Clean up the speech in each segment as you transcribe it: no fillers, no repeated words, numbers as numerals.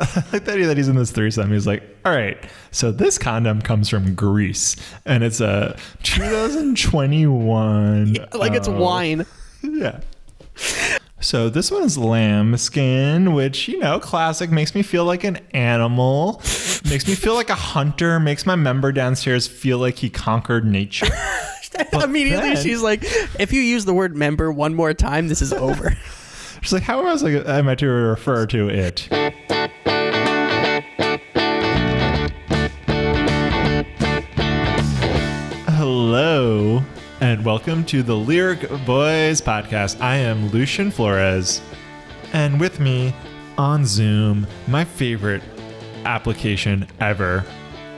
I like the idea that he's in this threesome. He's like, all right, so this condom comes from Greece, and it's a 2021. Like it's wine. Yeah. So this one is lambskin, which, classic. Makes me feel like an animal. Makes me feel like a hunter. Makes my member downstairs feel like he conquered nature. Immediately she's like, if you use the word member one more time, this is over. She's like, how else am I to refer to it? Hello, and welcome to the Lyric Boys podcast. I am Lucian Flores, and with me on Zoom, my favorite application ever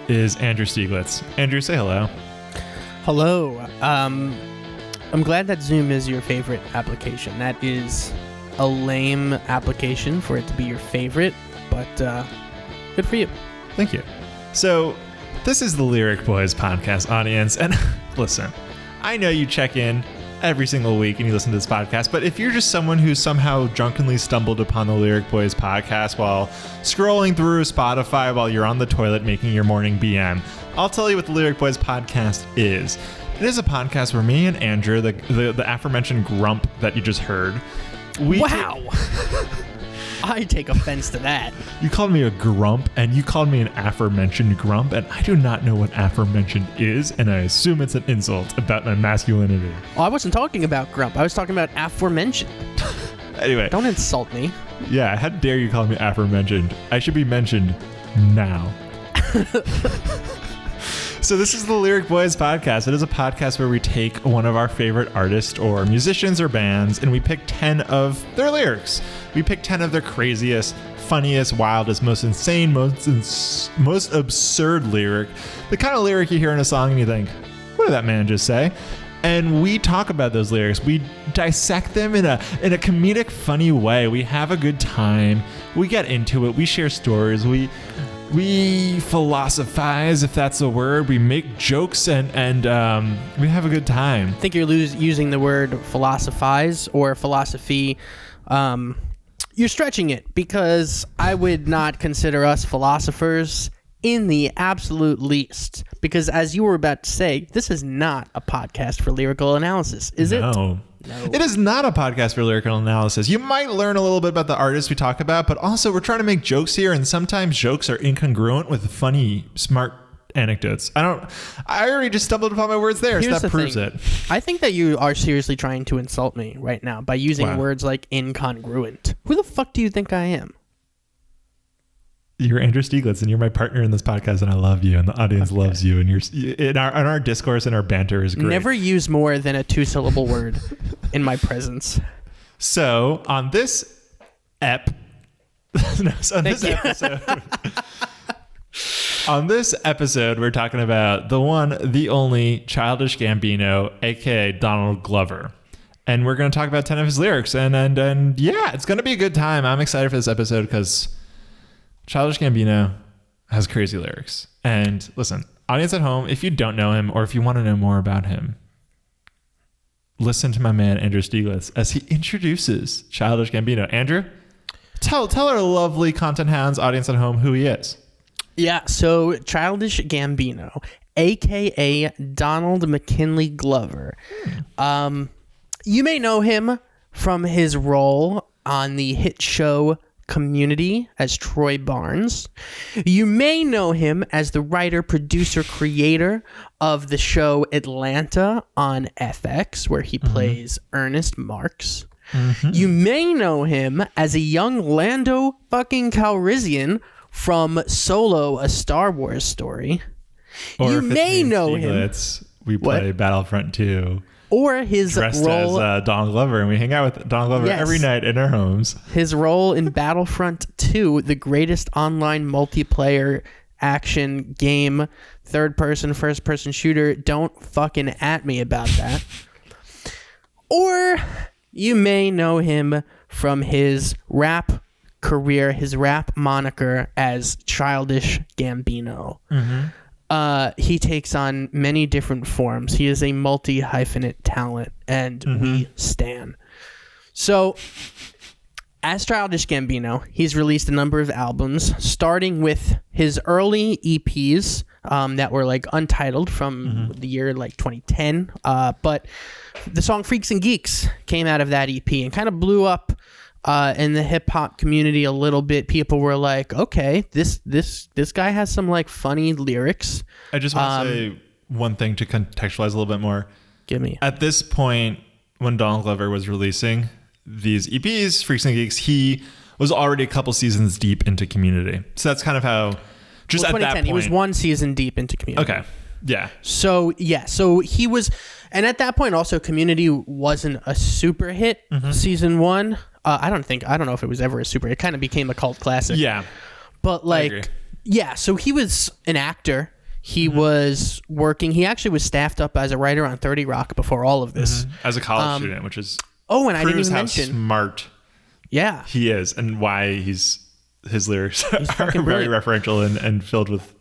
is Andrew Stieglitz. Andrew, say hello. Hello. I'm glad that Zoom is your favorite application. That is a lame application for it to be your favorite, but good for you. Thank you. So, this is the Lyric Boys podcast audience, and listen, I know you check in every single week and you listen to this podcast, but if you're just someone who somehow drunkenly stumbled upon the Lyric Boys podcast while scrolling through Spotify while you're on the toilet making your morning BM, I'll tell you what the Lyric Boys podcast is. It is a podcast where me and Andrew, the aforementioned grump that you just heard, I take offense to that. You called me a grump, and you called me an aforementioned grump, and I do not know what aforementioned is, and I assume it's an insult about my masculinity. Oh, I wasn't talking about grump. I was talking about aforementioned. Anyway. Don't insult me. Yeah, how dare you call me aforementioned? I should be mentioned now. So this is the Lyric Boys podcast. It is a podcast where we take one of our favorite artists or musicians or bands and we pick 10 of their lyrics. We pick 10 of their craziest, funniest, wildest, most insane, most absurd lyric. The kind of lyric you hear in a song and you think, what did that man just say? And we talk about those lyrics. We dissect them in a comedic, funny way. We have a good time. We get into it. We share stories. We philosophize, if that's a word. We make jokes and we have a good time. I think you're using the word philosophize or philosophy. You're stretching it because I would not consider us philosophers in the absolute least. Because as you were about to say, this is not a podcast for lyrical analysis, is it? No. It is not a podcast for lyrical analysis. You might learn a little bit about the artists we talk about, but also we're trying to make jokes here, and sometimes jokes are incongruent with funny, smart anecdotes. I already just stumbled upon my words there, so that proves it. I think that you are seriously trying to insult me right now by using words like incongruent. Who the fuck do you think I am? You're Andrew Stieglitz, and you're my partner in this podcast, and I love you, and the audience loves you, and in our discourse and our banter is great. Never use more than a 2-syllable word in my presence. So on this on this episode, we're talking about the one, the only Childish Gambino, aka Donald Glover. And we're going to talk about 10 of his lyrics, and yeah, it's going to be a good time. I'm excited for this episode because Childish Gambino has crazy lyrics. And listen, audience at home, if you don't know him or if you want to know more about him, listen to my man Andrew Stieglitz as he introduces Childish Gambino. Andrew, tell our lovely content hounds, audience at home, who he is. Yeah, so Childish Gambino, aka Donald McKinley Glover. You may know him from his role on the hit show Community as Troy Barnes. You may know him as the writer, producer, creator of the show Atlanta on FX, where he plays Ernest Marks. You may know him as a young Lando fucking Calrissian from Solo, A Star Wars Story. Or you may know him. We play Battlefront 2. Or his dressed role as Donald Glover, and we hang out with Donald Glover every night in our homes. His role in Battlefront 2, the greatest online multiplayer action game, third-person, first-person shooter. Don't fucking at me about that. Or you may know him from his rap career, his rap moniker as Childish Gambino. He takes on many different forms. He is a multi-hyphenate talent, and we stan. So As Childish Gambino, he's released a number of albums, starting with his early EPs that were like untitled from the year like 2010. But the song Freaks and Geeks came out of that EP and kind of blew up in the hip hop community a little bit. People were like, okay, this guy has some like funny lyrics. I just want to say one thing to contextualize a little bit more. Give me. At this point, when Donald Glover was releasing these EPs, Freaks and Geeks, he was already a couple seasons deep into Community. So that's kind of how, just at that point. He was one season deep into Community. Okay. Yeah. So he was, and at that point also Community wasn't a super hit. Season 1. I don't know if it was ever a super, it kind of became a cult classic. Yeah. But like, yeah, so he was an actor. He was working, he actually was staffed up as a writer on 30 Rock before all of this. As a college student, which is, and I didn't even how mention smart he is and why his lyrics are very referential and filled with.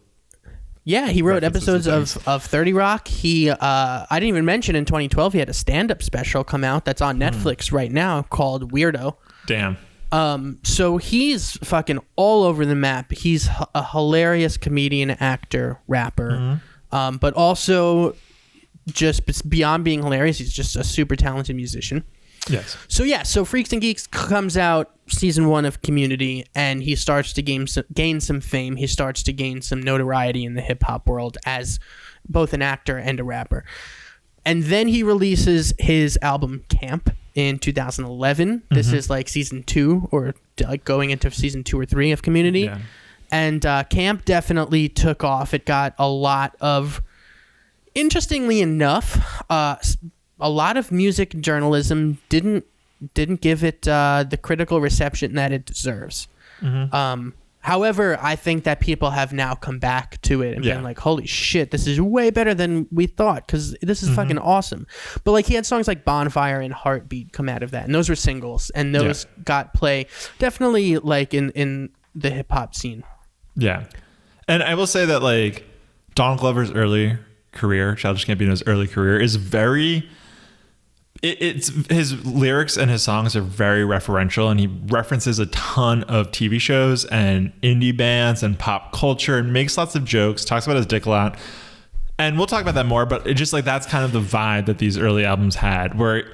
Yeah, he wrote episodes of 30 Rock. I didn't even mention in 2012 he had a stand-up special come out that's on Netflix right now called Weirdo. Damn. So he's fucking all over the map. He's a hilarious comedian, actor, rapper, but also just beyond being hilarious, he's just a super talented musician. Yes. So Freaks and Geeks comes out season 1 of Community, and he starts to gain some fame. He starts to gain some notoriety in the hip hop world as both an actor and a rapper. And then he releases his album Camp in 2011. This is like season 2 or like going into season 2 or 3 of Community. Yeah. And Camp definitely took off. It got a lot of, interestingly enough, a lot of music journalism didn't give it the critical reception that it deserves. However, I think that people have now come back to it and been like, holy shit, this is way better than we thought, because this is fucking awesome. But like, he had songs like Bonfire and Heartbeat come out of that, and those were singles, and those got play definitely like in the hip hop scene. Yeah. And I will say that like Donald Glover's early career, Childish Gambino's early career is very... It's his lyrics and his songs are very referential, and he references a ton of TV shows and indie bands and pop culture and makes lots of jokes, talks about his dick a lot. And we'll talk about that more, but it just like that's kind of the vibe that these early albums had, where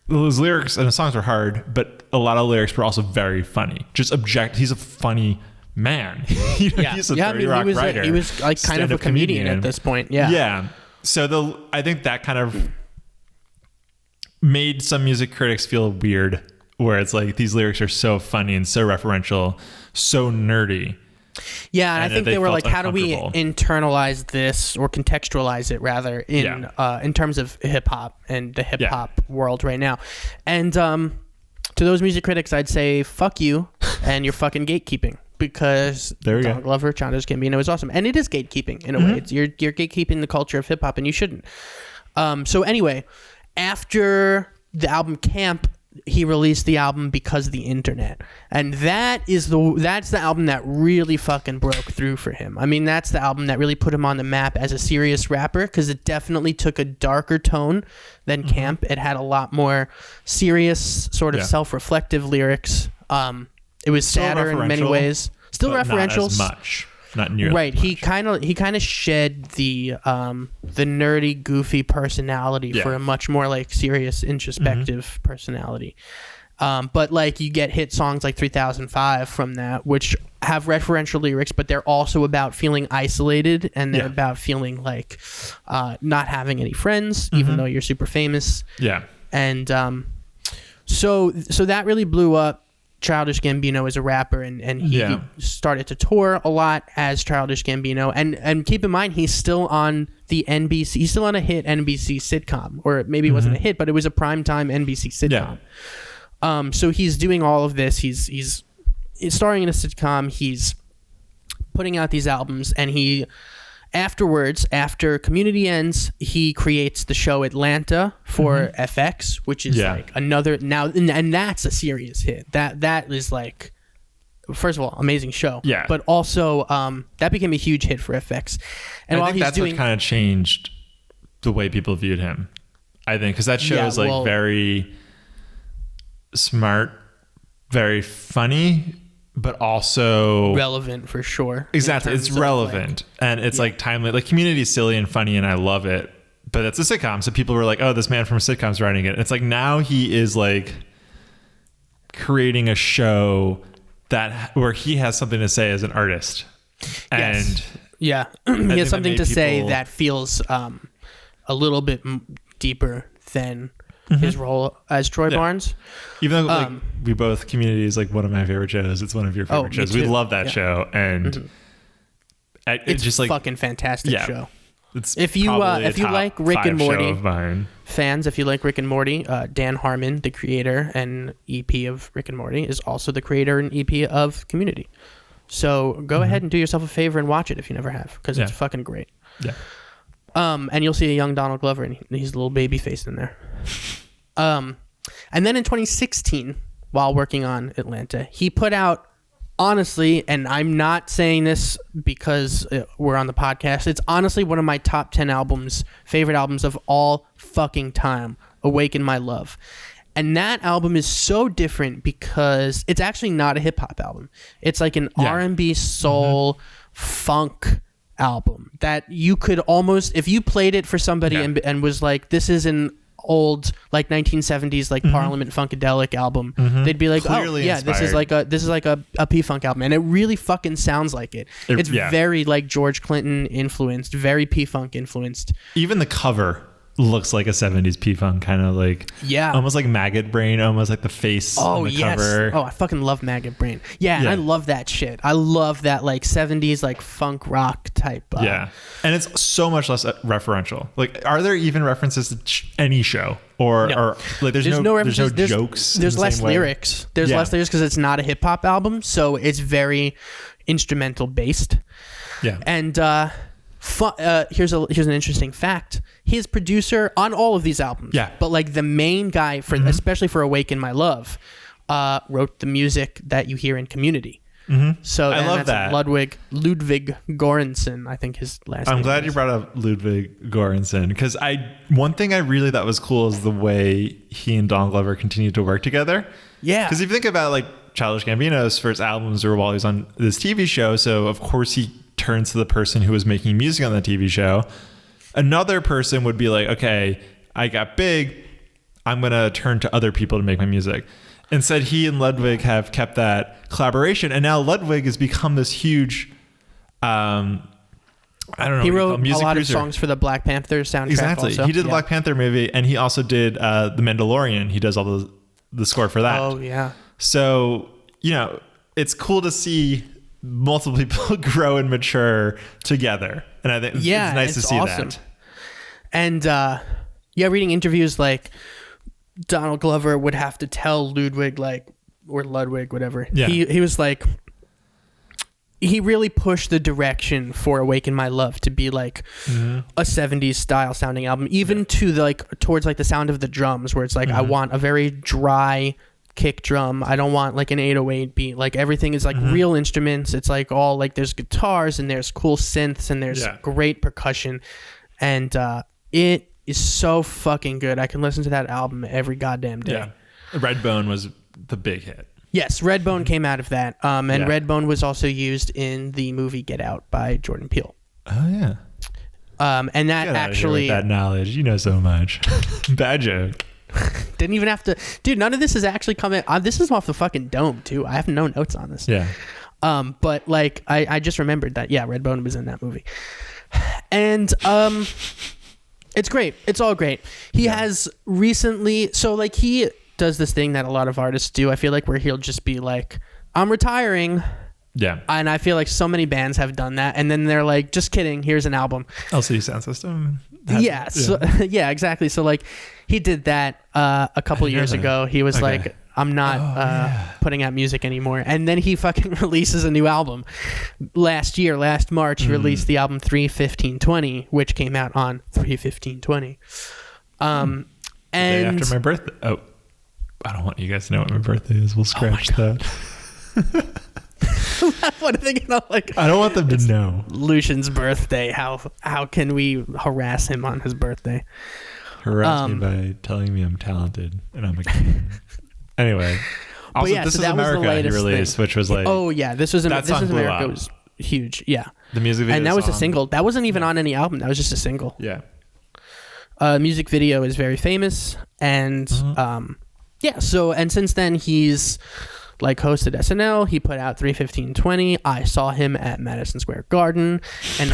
his lyrics and his songs were hard, but a lot of lyrics were also very funny. He's a funny man. He's a 30 Rock writer. He was like kind of a comedian at this point. Yeah. Yeah. So I think that kind of made some music critics feel weird, where it's like these lyrics are so funny and so referential, so nerdy. Yeah, and I think they were like, how do we internalize this or contextualize it rather in terms of hip hop and the hip hop world right now? And to those music critics, I'd say fuck you and you're fucking gatekeeping, because Donald Glover, Childish Gambino is awesome, and it is gatekeeping in a way. It's you're gatekeeping the culture of hip hop, and you shouldn't. So anyway. After the album Camp, he released the album Because of the Internet, and that's the album that really fucking broke through for him. I mean, that's the album that really put him on the map as a serious rapper, because it definitely took a darker tone than Camp. It had a lot more serious, sort of self-reflective lyrics. It was sadder in many ways, still referential, not as much. Not nearly right. He kind of shed the nerdy, goofy personality for a much more like serious, introspective personality. But like you get hit songs like 3005 from that, which have referential lyrics, but they're also about feeling isolated, and they're about feeling like not having any friends, even though you're super famous. Yeah. And so that really blew up Childish Gambino as a rapper, and he started to tour a lot as Childish Gambino, and keep in mind he's still on the NBC, he's still on a hit NBC sitcom, or maybe it wasn't a hit, but it was a primetime NBC sitcom. So he's doing all of this, he's starring in a sitcom, he's putting out these albums, and he afterwards, after Community ends, he creates the show Atlanta for FX, which is like another now, and that's a serious hit. That is like, first of all, amazing show. Yeah. But also, that became a huge hit for FX. And I think that's what kind of changed the way people viewed him. I think because that show is like very smart very funny, but also relevant for sure. Exactly. It's relevant and it's like timely. Like Community is silly and funny and I love it, but it's a sitcom. So people were like, oh, this man from a sitcom's writing it. And it's like now he is like creating a show where he has something to say as an artist. And he has something to say that feels a little bit deeper than his role as Troy Barnes. Even though like, we both, Community is like one of my favorite shows. It's one of your favorite shows. We love that show. And it's just like fucking fantastic show. It's if you like Rick and Morty fans, if you like Rick and Morty, Dan Harmon, the creator and EP of Rick and Morty, is also the creator and EP of Community. So go ahead and do yourself a favor and watch it if you never have, because it's fucking great. Yeah. And you'll see a young Donald Glover, and he's a little baby face in there. And then in 2016, while working on Atlanta, he put out, honestly, and I'm not saying this because we're on the podcast, it's honestly one of my top 10 favorite albums of all fucking time, Awaken My Love. And that album is so different because it's actually not a hip hop album. It's like an R&B soul funk album that you could almost, if you played it for somebody and was like, this is an old like 1970s like Parliament Funkadelic album, they'd be like, clearly oh yeah, inspired. this is like a P-Funk album, and it really fucking sounds like it. It's very like George Clinton influenced, very P-Funk influenced. Even the cover looks like a 70s P-Funk kind of like, almost like Maggot Brain, almost like the face on the cover. Oh, I fucking love Maggot Brain. And I love that shit. I love that like 70s like funk rock type. And it's so much less referential. Like, are there even references to any show or like there's no jokes? There's less lyrics. There's less lyrics because it's not a hip hop album, so it's very instrumental based. And here's an interesting fact. His producer on all of these albums, but like the main guy for especially for Awaken My Love, wrote the music that you hear in Community. So I love that. Ludwig Göransson, I think his last name. I'm glad you brought up Ludwig Göransson, because one thing I really thought was cool is the way he and Donald Glover continued to work together. Because if you think about like Childish Gambino's first albums were while he was on this TV show, so of course he turns to the person who was making music on the TV show. Another person would be like, okay, I got big, I'm going to turn to other people to make my music. Instead, he and Ludwig have kept that collaboration, and now Ludwig has become this huge, I don't know. He wrote a lot of songs for the Black Panther soundtrack. Exactly. Also. He did the Black Panther movie, and he also did The Mandalorian. He does all the score for that. Oh, yeah. So, it's cool to see multiple people grow and mature together, and I think it's nice to see awesome. That. And reading interviews, like Donald Glover would have to tell Ludwig, like, or Ludwig, whatever. He was like, he really pushed the direction for Awaken My Love to be like a 70s style sounding album, even to the, like towards like the sound of the drums, where it's like I want a very dry kick drum. I don't want like an 808 beat. Like everything is like real instruments. It's like all like there's guitars and there's cool synths and there's great percussion, and it is so fucking good. I can listen to that album every goddamn day. Redbone was the big hit. Yes, Redbone came out of that, and Redbone was also used in the movie Get Out by Jordan Peele. Oh yeah. And that actually that knowledge, you know so much. Bad joke. Didn't even have to, dude. None of this is actually coming. This is off the fucking dome too. I have no notes on this. Yeah. But like I just remembered that Redbone was in that movie, and it's great. It's all great. He has recently, so like he does this thing that a lot of artists do. I feel like where he'll just be like, I'm retiring. Yeah. And I feel like so many bands have done that, and then they're like, just kidding, here's an album. LCD Sound System. Yeah, exactly. So like he did that a couple years ago. He was like, I'm not putting out music anymore. And then he fucking releases a new album. Last March, he released the album 3/15/20, which came out on 3/15/20. And day after my birthday. Oh, I don't want you guys to know what my birthday is. We'll scratch that. What are they gonna like? I don't want them to know. Lucian's birthday. How can we harass him on his birthday? Harass me by telling me I'm talented and I'm a king. Anyway. Also, yeah, This so Is that was the America he latest released, thing. which was like, Oh yeah, This Was that song blew America up. was huge. Yeah, the music video, and that was a song. single. That wasn't even on any album. That was just a single. Yeah. Music video is very famous, and yeah. So and since then he's like hosted SNL. He put out 3:15:20. I saw him at Madison Square Garden, and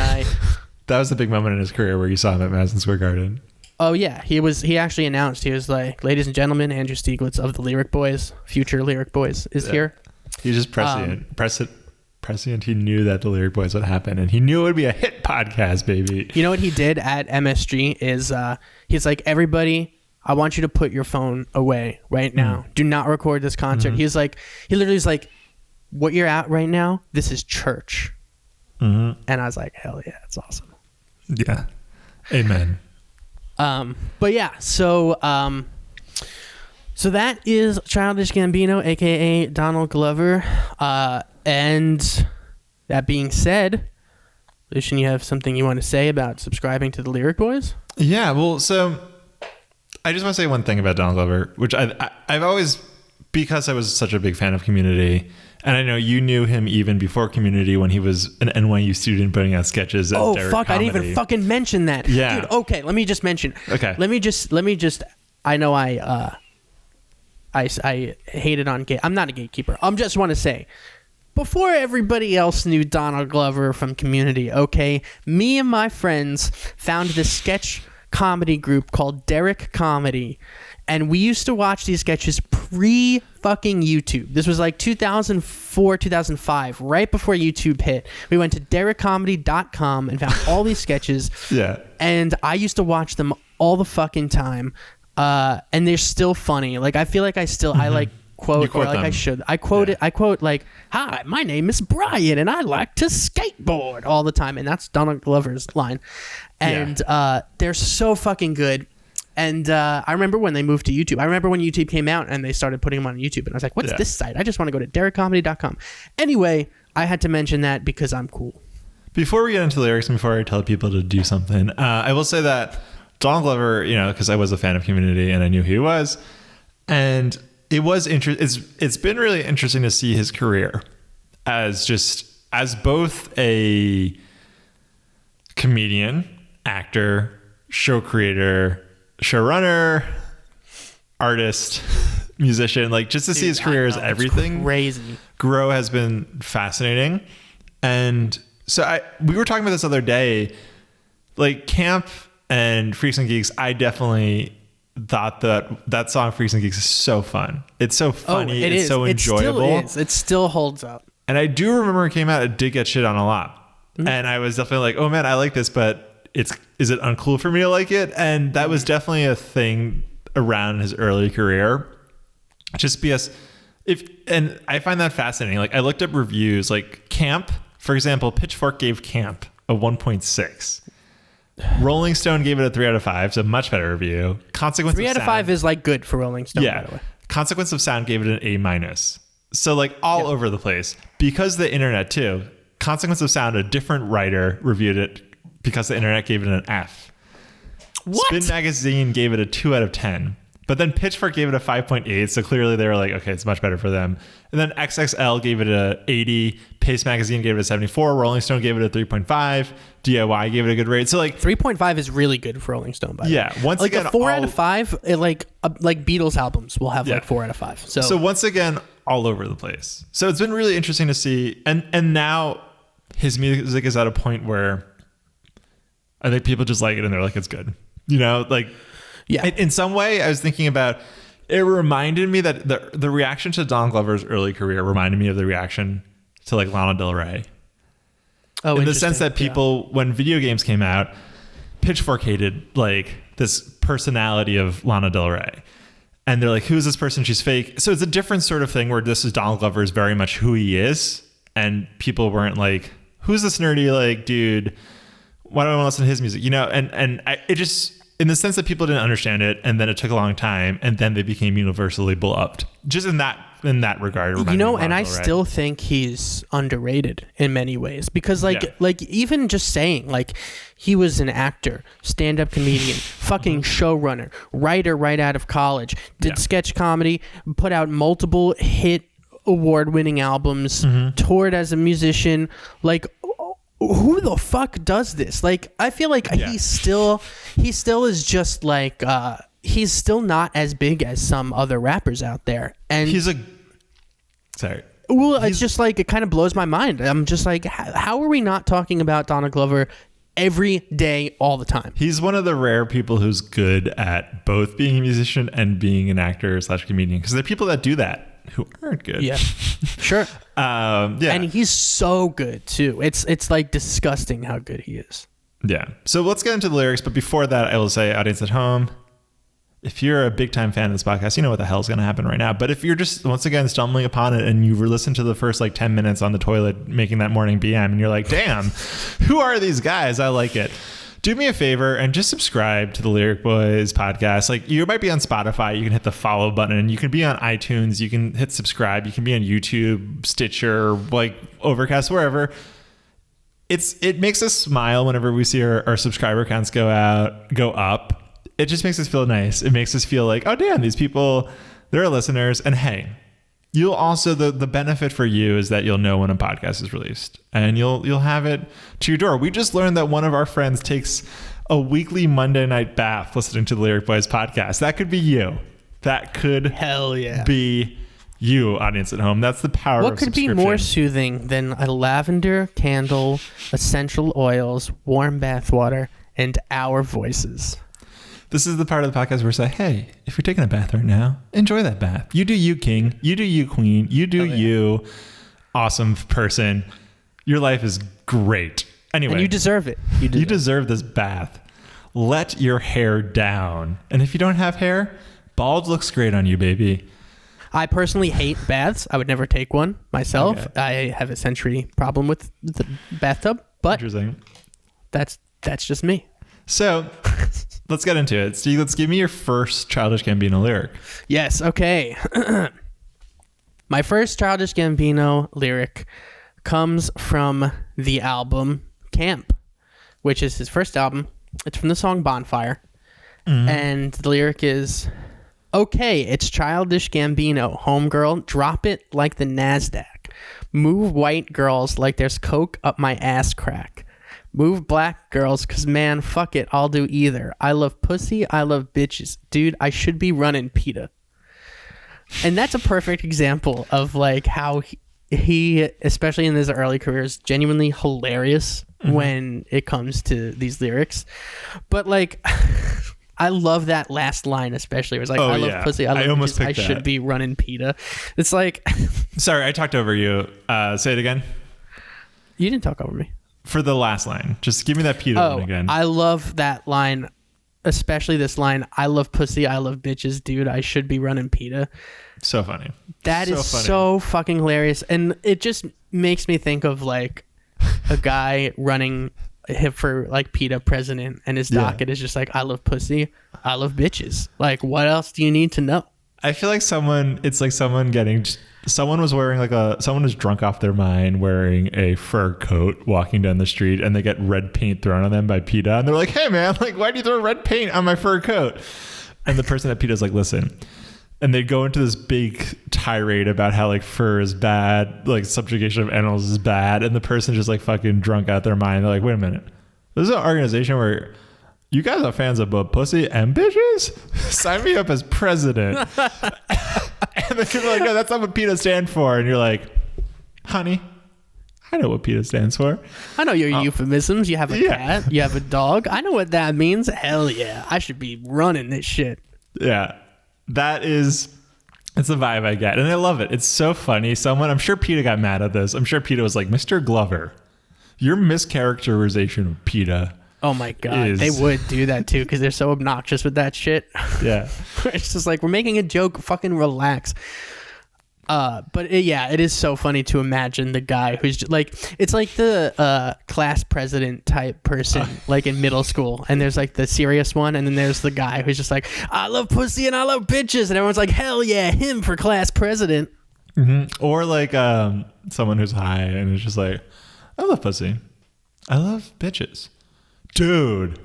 That was the big moment in his career where you saw him at Madison Square Garden. Oh yeah, he actually announced, he was like, "Ladies and gentlemen, Andrew Stieglitz of the Lyric Boys, future Lyric Boys, is here." He's just prescient. He knew that the Lyric Boys would happen, and he knew it would be a hit podcast, baby. You know what he did at MSG is he's like, "Everybody, I want you to put your phone away right now. Do not record this concert." He literally is like, "What you're at right now, this is church." And I was like, "Hell yeah, that's awesome." Yeah. Amen. But yeah, so that is Childish Gambino, aka Donald Glover. And that being said, Lucian, you have something you want to say about subscribing to the Lyric Boys? Yeah, well, so I just want to say one thing about Donald Glover, which I've always, because I was such a big fan of Community, and I know you knew him even before Community when he was an NYU student putting out sketches. Oh fuck! I didn't even fucking mention that. Yeah. Dude, okay, let me just mention. Okay. Let me just. I know I hated on gate. I'm not a gatekeeper. I just want to say, before everybody else knew Donald Glover from Community, okay, me and my friends found this sketch comedy group called Derek Comedy, and we used to watch these sketches pre-fucking YouTube. This was like 2004, 2005, right before YouTube hit. We went to derekcomedy.com and found all these sketches. Yeah. And I used to watch them all the fucking time. And they're still funny. Like, I feel like I like quote, or like them. I should. I quote it. I quote like, "Hi, my name is Brian, and I like to skateboard all the time." And that's Donald Glover's line. And they're so fucking good. And I remember when they moved to YouTube. I remember when YouTube came out and they started putting them on YouTube. And I was like, what's this site? I just want to go to derekcomedy.com. Anyway, I had to mention that because I'm cool. Before we get into lyrics and before I tell people to do something, I will say that Donald Glover, because I was a fan of Community and I knew who he was. And it was it's been really interesting to see his career as both a comedian, actor, show creator, showrunner, artist, musician, like just to see his career as everything crazy grow has been fascinating. And so we were talking about this other day, like Camp and Freaks and Geeks. I definitely thought that song Freaks and Geeks is so fun. It's so funny. It's so enjoyable. It still holds up. And I do remember it came out, it did get shit on a lot. And I was definitely like, oh man, I like this, but is it uncool for me to like it? And that was definitely a thing around his early career. Just because and I find that fascinating. Like I looked up reviews, like Camp, for example, Pitchfork gave Camp a 1.6. Rolling Stone gave it a 3 out of 5, so much better review. Consequence 3 out of 5 is like good for Rolling Stone, yeah. by the way. Consequence of Sound gave it an A-. So like all over the place. Because the internet too. Consequence of Sound, a different writer reviewed it because the internet gave it an F. What? Spin Magazine gave it a 2 out of 10. But then Pitchfork gave it a 5.8, so clearly they were like, okay, it's much better for them. And then XXL gave it a 80, Pace Magazine gave it a 74, Rolling Stone gave it a 3.5, DIY gave it a good rate. So like 3.5 is really good for Rolling Stone, by the way. Yeah, once like again, a 4 out of 5, like Beatles albums will have like 4 out of 5. So once again, all over the place. So it's been really interesting to see, and now his music is at a point where I think people just like it and they're like, it's good. Like. Yeah. In some way, I was thinking about, it reminded me that the reaction to Donald Glover's early career reminded me of the reaction to like Lana Del Rey. Oh, in the sense that people, when video games came out, Pitchfork hated like this personality of Lana Del Rey. And they're like, who is this person? She's fake. So it's a different sort of thing where this is Donald Glover is very much who he is. And people weren't like, who's this nerdy like dude? Why don't I want to listen to his music? It just... in the sense that people didn't understand it, and then it took a long time, and then they became universally beloved. Just in that in that regard. And I still think he's underrated in many ways because like even just saying like he was an actor, stand-up comedian, fucking showrunner, writer right out of college, did sketch comedy, put out multiple hit award-winning albums, toured as a musician. Like, who the fuck does this? Like, I feel like he still is just like he's still not as big as some other rappers out there. And it's just like it kind of blows my mind. I'm just like, how are we not talking about Donald Glover every day, all the time? He's one of the rare people who's good at both being a musician and being an actor / comedian, because there are people that do that who aren't good. Yeah, sure. And he's so good too. It's like disgusting how good he is. Yeah. So let's get into the lyrics. But before that, I will say, audience at home, if you're a big time fan of this podcast, you know what the hell is going to happen right now. But if you're just, once again, stumbling upon it and you listened to the first like 10 minutes on the toilet making that morning BM and you're like, damn, who are these guys? I like it. Do me a favor and just subscribe to the Lyric Boys podcast. Like, you might be on Spotify. You can hit the follow button. You can be on iTunes. You can hit subscribe. You can be on YouTube, Stitcher, like Overcast, wherever. It makes us smile whenever we see our subscriber counts go up. It just makes us feel nice. It makes us feel like, oh, damn, these people, they're listeners. And hey, you'll also, the benefit for you is that you'll know when a podcast is released and you'll have it to your door. We just learned that one of our friends takes a weekly Monday night bath listening to the Lyric Boys podcast. That could be you. That could be you, audience at home. That's the power of subscription. What could be more soothing than a lavender candle, essential oils, warm bath water, and our voices? This is the part of the podcast where we say, hey, if you're taking a bath right now, enjoy that bath. You do you, king. You do you, queen. You do you, awesome person. Your life is great. Anyway. And you deserve it. You deserve this bath. Let your hair down. And if you don't have hair, bald looks great on you, baby. I personally hate baths. I would never take one myself. Okay. I have a sensory problem with the bathtub, but that's just me. So let's get into it. Steve, let's give me your first Childish Gambino lyric. Yes. Okay. My first Childish Gambino lyric comes from the album Camp, which is his first album. It's from the song Bonfire. Mm-hmm. And the lyric is, okay, it's Childish Gambino, homegirl, drop it like the NASDAQ. Move white girls like there's coke up my ass crack. Move black girls, cause man, fuck it, I'll do either. I love pussy, I love bitches. Dude, I should be running PETA. And that's a perfect example of like how he, especially in his early career, is genuinely hilarious when it comes to these lyrics. But like, I love that last line especially. It was like, I love pussy, I love bitches, I should be running PETA. It's like... Sorry, I talked over you. Say it again. You didn't talk over me. For the last line. Just give me that PETA one again. I love that line, especially this line. I love pussy, I love bitches, dude, I should be running PETA. So funny. That is so fucking hilarious. And it just makes me think of like a guy running for like PETA president and his docket is just like, I love pussy, I love bitches. Like, what else do you need to know? I feel like someone was wearing someone was drunk off their mind wearing a fur coat walking down the street and they get red paint thrown on them by PETA and they're like, hey man, like, why do you throw red paint on my fur coat? And the person at PETA is like, listen. And they go into this big tirade about how like fur is bad, like subjugation of animals is bad. And the person just like fucking drunk out their mind. They're like, wait a minute. This is an organization where you guys are fans of both pussy and bitches? Sign me up as president. And the kids are like, no, that's not what PETA stands for. And you're like, honey, I know what PETA stands for. I know your euphemisms. You have a cat. You have a dog. I know what that means. Hell yeah. I should be running this shit. Yeah. It's the vibe I get. And I love it. It's so funny. I'm sure PETA got mad at this. I'm sure PETA was like, Mr. Glover, your mischaracterization of PETA. Oh my God. They would do that too because they're so obnoxious with that shit. Yeah. It's just like, we're making a joke. Fucking relax. It is so funny to imagine the guy who's just like, it's like the class president type person like in middle school, and there's like the serious one, and then there's the guy who's just like, I love pussy and I love bitches, and everyone's like, hell yeah, him for class president. Or like someone who's high and is just like, I love pussy. I love bitches. Dude,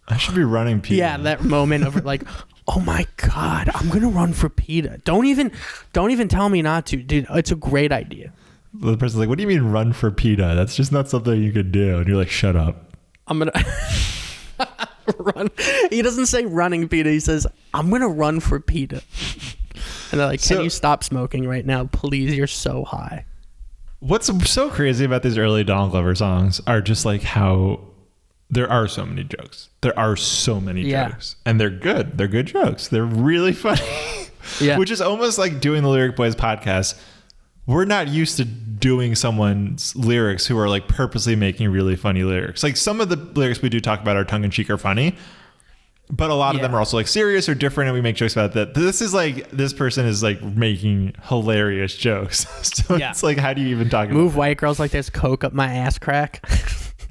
I should be running PETA. Yeah, that moment of like, oh my God, I'm going to run for PETA. Don't even tell me not to. Dude, it's a great idea. The person's like, what do you mean run for PETA? That's just not something you could do. And you're like, shut up. I'm going to run. He doesn't say running PETA. He says, I'm going to run for PETA. And they're like, can you stop smoking right now? Please, you're so high. What's so crazy about these early Donald Glover songs are just like how there are so many jokes. There are so many jokes. And they're good. They're good jokes. They're really funny. Yeah. Which is almost like doing the Lyric Boys podcast. We're not used to doing someone's lyrics who are like purposely making really funny lyrics. Like some of the lyrics we do talk about are tongue-in-cheek or funny. But a lot of them are also like serious or different, and we make jokes about that. This is like, this person is like making hilarious jokes. So it's like, how do you even talk about Move white girls like this, coke up my ass crack.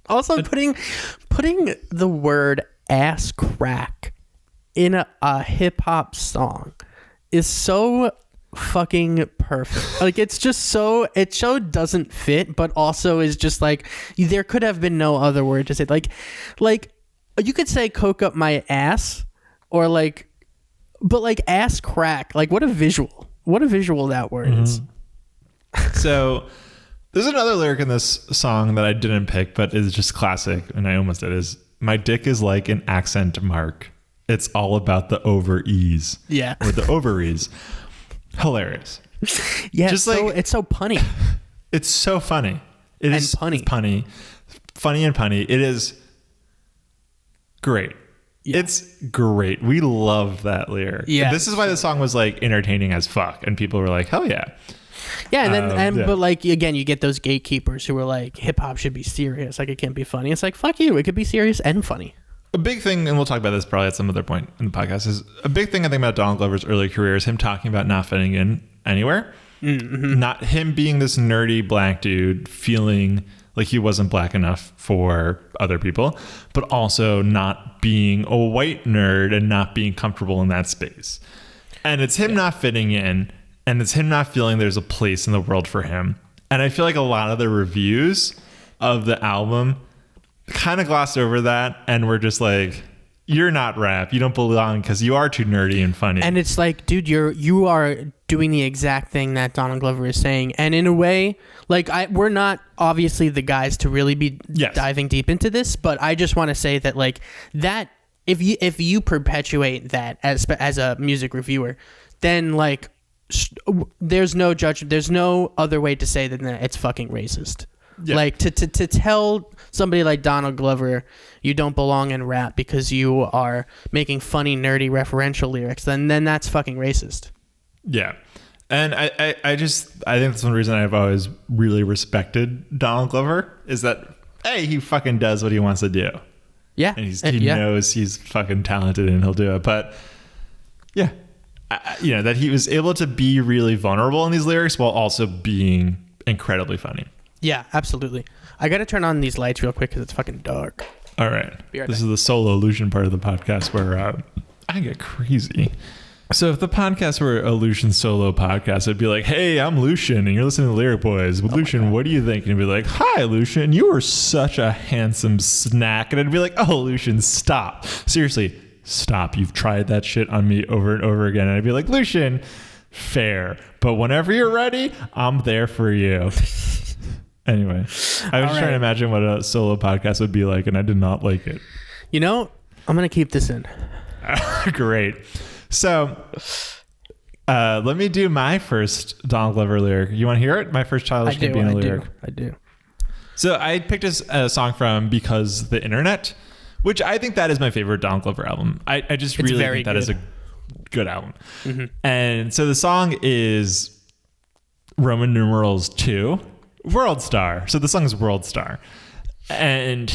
Also, putting the word ass crack in a hip hop song is so fucking perfect. Like it so doesn't fit, but also is just like, there could have been no other word to say. Like you could say coke up my ass, or like, but like ass crack. Like what a visual that word is. So there's another lyric in this song that I didn't pick, but is just classic, and I almost did, is my dick is like an accent mark. It's all about the over ease. Yeah. Or the ovaries. Hilarious. Yeah. Just it's so punny. It's so funny. It's punny. Funny and punny. It is great. Yeah. It's great. We love that lyric. Yeah. This is why the song was like entertaining as fuck, and people were like, hell yeah. Yeah, and then but like again, you get those gatekeepers who are like, hip hop should be serious, like it can't be funny. It's like, fuck you, it could be serious and funny. A big thing, and we'll talk about this probably at some other point in the podcast, is a big thing I think about Donald Glover's early career is him talking about not fitting in anywhere. Mm-hmm. Not him being this nerdy black dude feeling like he wasn't black enough for other people, but also not being a white nerd and not being comfortable in that space. And it's him not fitting in, and it's him not feeling there's a place in the world for him. And I feel like a lot of the reviews of the album kind of glossed over that, and we're just like, you're not rap, you don't belong because you are too nerdy and funny. And it's like, dude, you are doing the exact thing that Donald Glover is saying, and in a way, like we're not obviously the guys to really be diving deep into this, but I just want to say that like that if you perpetuate that as a music reviewer, then like there's no judgment, there's no other way to say that it's fucking racist. Yeah. Like to tell somebody like Donald Glover you don't belong in rap because you are making funny, nerdy, referential lyrics, then that's fucking racist. Yeah. And I think that's one reason I've always really respected Donald Glover is that, hey, he fucking does what he wants to do. Yeah. And he knows he's fucking talented and he'll do it. But yeah, that he was able to be really vulnerable in these lyrics while also being incredibly funny. Yeah, absolutely. I got to turn on these lights real quick because it's fucking dark. All right. This is the solo illusion part of the podcast where I get crazy. So if the podcast were a Lucian solo podcast, it'd be like, hey, I'm Lucian and you're listening to Lyric Boys. But Lucian, what do you think? And it'd be like, hi, Lucian, you are such a handsome snack. And it'd be like, oh, Lucian, stop. Seriously, stop. You've tried that shit on me over and over again. And I'd be like, Lucian, fair. But whenever you're ready, I'm there for you. Anyway, I was trying to imagine what a solo podcast would be like, and I did not like it. You know, I'm going to keep this in. Great. So let me do my first Donald Glover lyric. You want to hear it? My first Childish Gambino lyric. I do. So I picked a song from Because the Internet, which I think that is my favorite Donald Glover album. I just really think that is a good album. Mm-hmm. And so the song is Roman numerals 2. Worldstar. So the song is Worldstar. And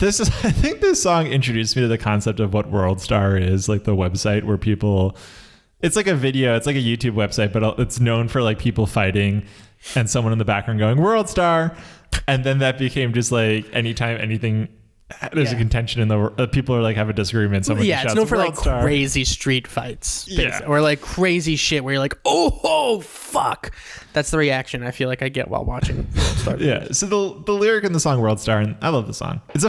I think this song introduced me to the concept of what Worldstar is, like the website where people, it's like a video, it's like a YouTube website, but it's known for like people fighting and someone in the background going Worldstar. And then that became just like anytime anything there's a contention in the people are like have a disagreement. Someone it's known for like Worldstar. crazy street fights, or like crazy shit where you're like, oh fuck. That's the reaction I feel like I get while watching Worldstar. Yeah. So the lyric in the song Worldstar, and I love the song. This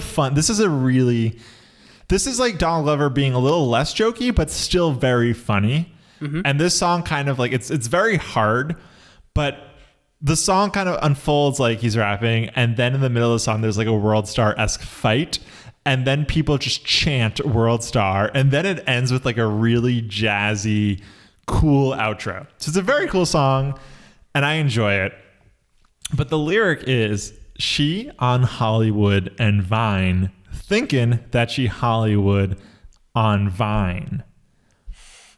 is like Donald Glover being a little less jokey, but still very funny. Mm-hmm. And this song kind of like it's very hard, but the song kind of unfolds like he's rapping, and then in the middle of the song there's like a Worldstar-esque fight, and then people just chant Worldstar, and then it ends with like a really jazzy, cool outro. So it's a very cool song, and I enjoy it. But the lyric is, she on Hollywood and Vine, thinking that she Hollywood on Vine.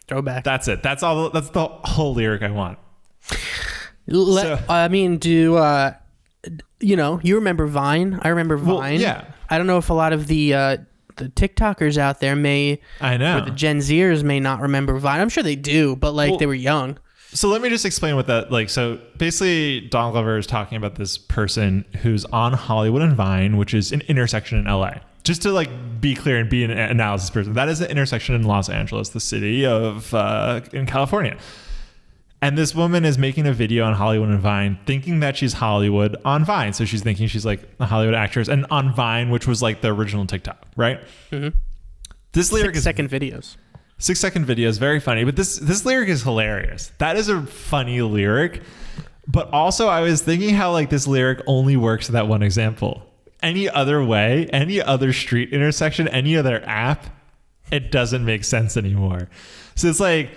Throwback. That's it. That's all. That's the whole lyric I want. I mean, you remember Vine? I remember Vine. Well, yeah. I don't know if a lot of the TikTokers out there or the Gen Zers may not remember Vine. I'm sure they do, but they were young. So let me just explain what that like. So basically, Donald Glover is talking about this person who's on Hollywood and Vine, which is an intersection in LA. Just to be clear and be an analysis person, that is an intersection in Los Angeles, the city of in California. And this woman is making a video on Hollywood and Vine, thinking that she's Hollywood on Vine. So she's thinking she's like a Hollywood actress, and on Vine, which was like the original TikTok, right? Mm-hmm. This lyric is 6-second videos. 6-second videos, very funny. But this lyric is hilarious. That is a funny lyric. But also, I was thinking how this lyric only works in that one example. Any other way, any other street intersection, any other app, it doesn't make sense anymore. So it's like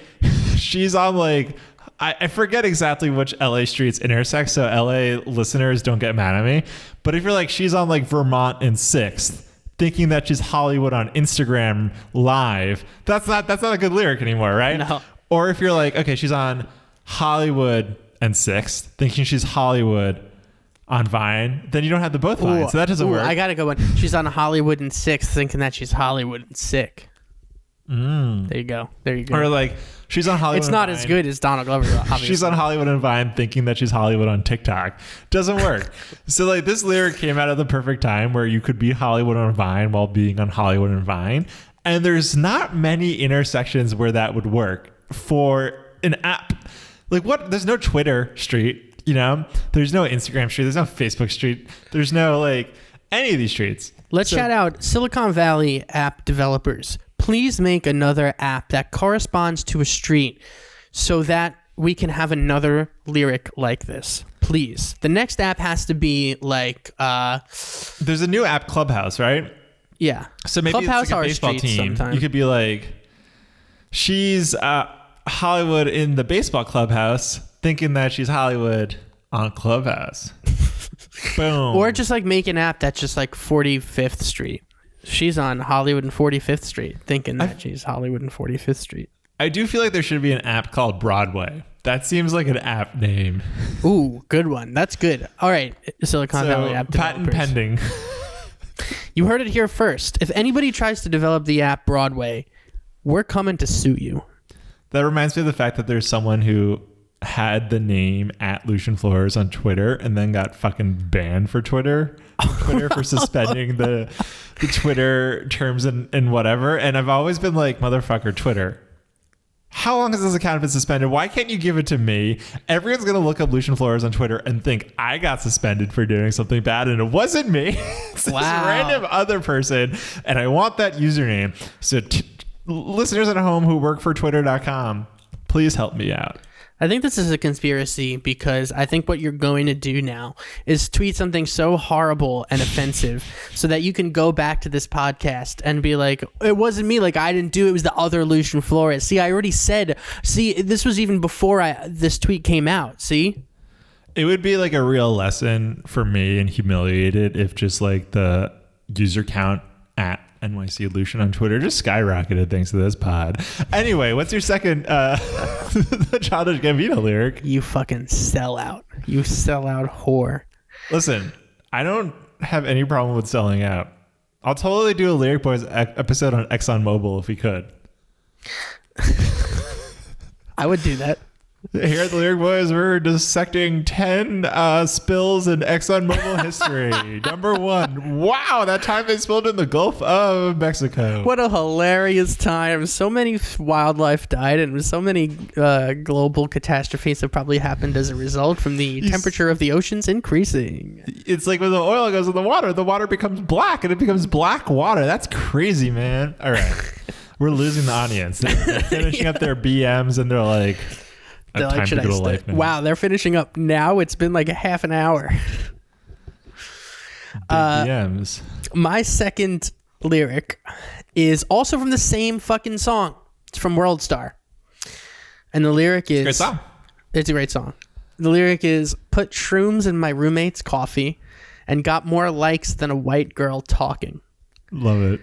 she's on I forget exactly which LA streets intersect, so LA listeners don't get mad at me. But if you're she's on Vermont and 6th, thinking that she's Hollywood on Instagram Live, that's not a good lyric anymore, right? No. Or if you're okay, she's on Hollywood and 6th, thinking she's Hollywood on Vine, then you don't have the both lines. So that doesn't work. I got to go one. She's on Hollywood and 6th, thinking that she's Hollywood and sick. There you go. Or she's on Hollywood. It's not as good as Donald Glover, obviously. She's on Hollywood and Vine, thinking that she's Hollywood on TikTok. Doesn't work. So this lyric came out at the perfect time where you could be Hollywood on Vine while being on Hollywood and Vine. And there's not many intersections where that would work for an app. What? There's no Twitter street. There's no Instagram street. There's no Facebook street. There's no any of these streets. Let's shout out Silicon Valley app developers. Please make another app that corresponds to a street so that we can have another lyric like this. Please. The next app has to be there's a new app, Clubhouse, right? Yeah. So maybe Clubhouse it's a baseball team. Sometimes. You could be she's Hollywood in the baseball clubhouse, thinking that she's Hollywood on Clubhouse. Boom. Or just make an app that's just 45th Street. She's on Hollywood and 45th Street, thinking that she's Hollywood and 45th Street. I do feel there should be an app called Broadway. That seems like an app name. Ooh, good one. That's good. All right, Silicon Valley app developers. Patent pending. You heard it here first. If anybody tries to develop the app Broadway, we're coming to sue you. That reminds me of the fact that there's someone who had the name @Lucian Flores on Twitter and then got fucking banned for Twitter for suspending the Twitter terms and whatever. And I've always been motherfucker, Twitter, how long has this account been suspended? Why can't you give it to me? Everyone's going to look up Lucian Flores on Twitter and think I got suspended for doing something bad, and it wasn't me. It's this random other person, and I want that username. So listeners at home who work for twitter.com, please help me out. I think this is a conspiracy because I think what you're going to do now is tweet something so horrible and offensive so that you can go back to this podcast and be like, it wasn't me. I didn't do it. It was the other Lucian Flores. See, I already said, this was even before this tweet came out. See? It would be a real lesson for me and humiliated if just the user count at NYC Lucian on Twitter just skyrocketed thanks to this pod. Anyway, what's your second the Childish Gambino lyric? You fucking sellout. You sellout whore. Listen, I don't have any problem with selling out. I'll totally do a Lyric Boys episode on ExxonMobil if we could. I would do that. Here at the Lyric Boys, we're dissecting 10 spills in ExxonMobil history. Number 1. Wow, that time they spilled in the Gulf of Mexico. What a hilarious time. So many wildlife died, and so many global catastrophes have probably happened as a result from the temperature of the oceans increasing. It's like when the oil goes in the water becomes black, and it becomes black water. That's crazy, man. All right. We're losing the audience. They're finishing up their BMs, and they're like... Time to go to life now. Wow, they're finishing up now. It's been like a half an hour. DMs. My second lyric is also from the same fucking song. It's from Worldstar. And the lyric is... Great song. It's a great song. The lyric is, put shrooms in my roommate's coffee and got more likes than a white girl talking. Love it.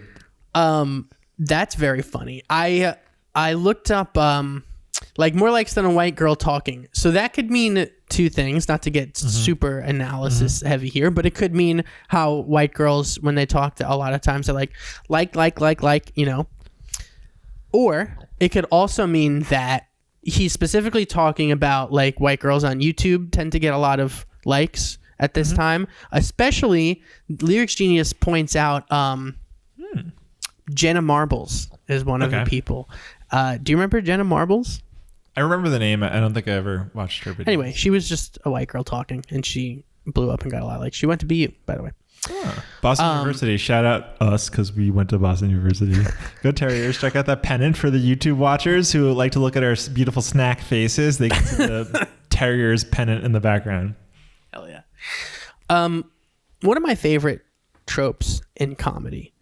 That's very funny. I looked up... like more likes than a white girl talking. So that could mean two things, not to get super analysis heavy here, but it could mean how white girls, when they talk, to a lot of times they're like, you know. Or it could also mean that he's specifically talking about like white girls on YouTube tend to get a lot of likes at this time. Especially, Lyrics Genius points out Jenna Marbles is one of the people. Do you remember Jenna Marbles? I remember the name. I don't think I ever watched her videos. Anyway, she was just a white girl talking, and she blew up and got a lot of likes. She went to BU, by the way. Boston University. Shout out us, because we went to Boston University. Go Terriers. Check out that pennant for the YouTube watchers who like to look at our beautiful snack faces. They can see the Terriers pennant in the background. Hell yeah. One of my favorite tropes in comedy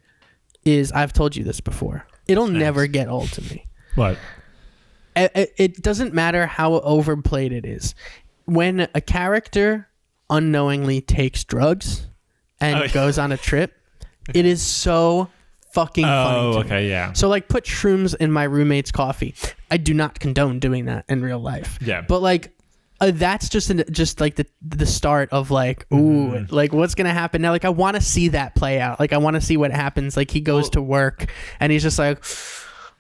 is, I've told you this before, it'll never get old to me. What? It doesn't matter how overplayed it is. When a character unknowingly takes drugs and goes on a trip, it is so fucking funny. Okay, yeah. So like, put shrooms in my roommate's coffee. I do not condone doing that in real life. Yeah. But like, that's just like the start of like, ooh, like what's gonna happen now? Like, I want to see that play out. Like, I want to see what happens. Like, he goes to work and he's just like,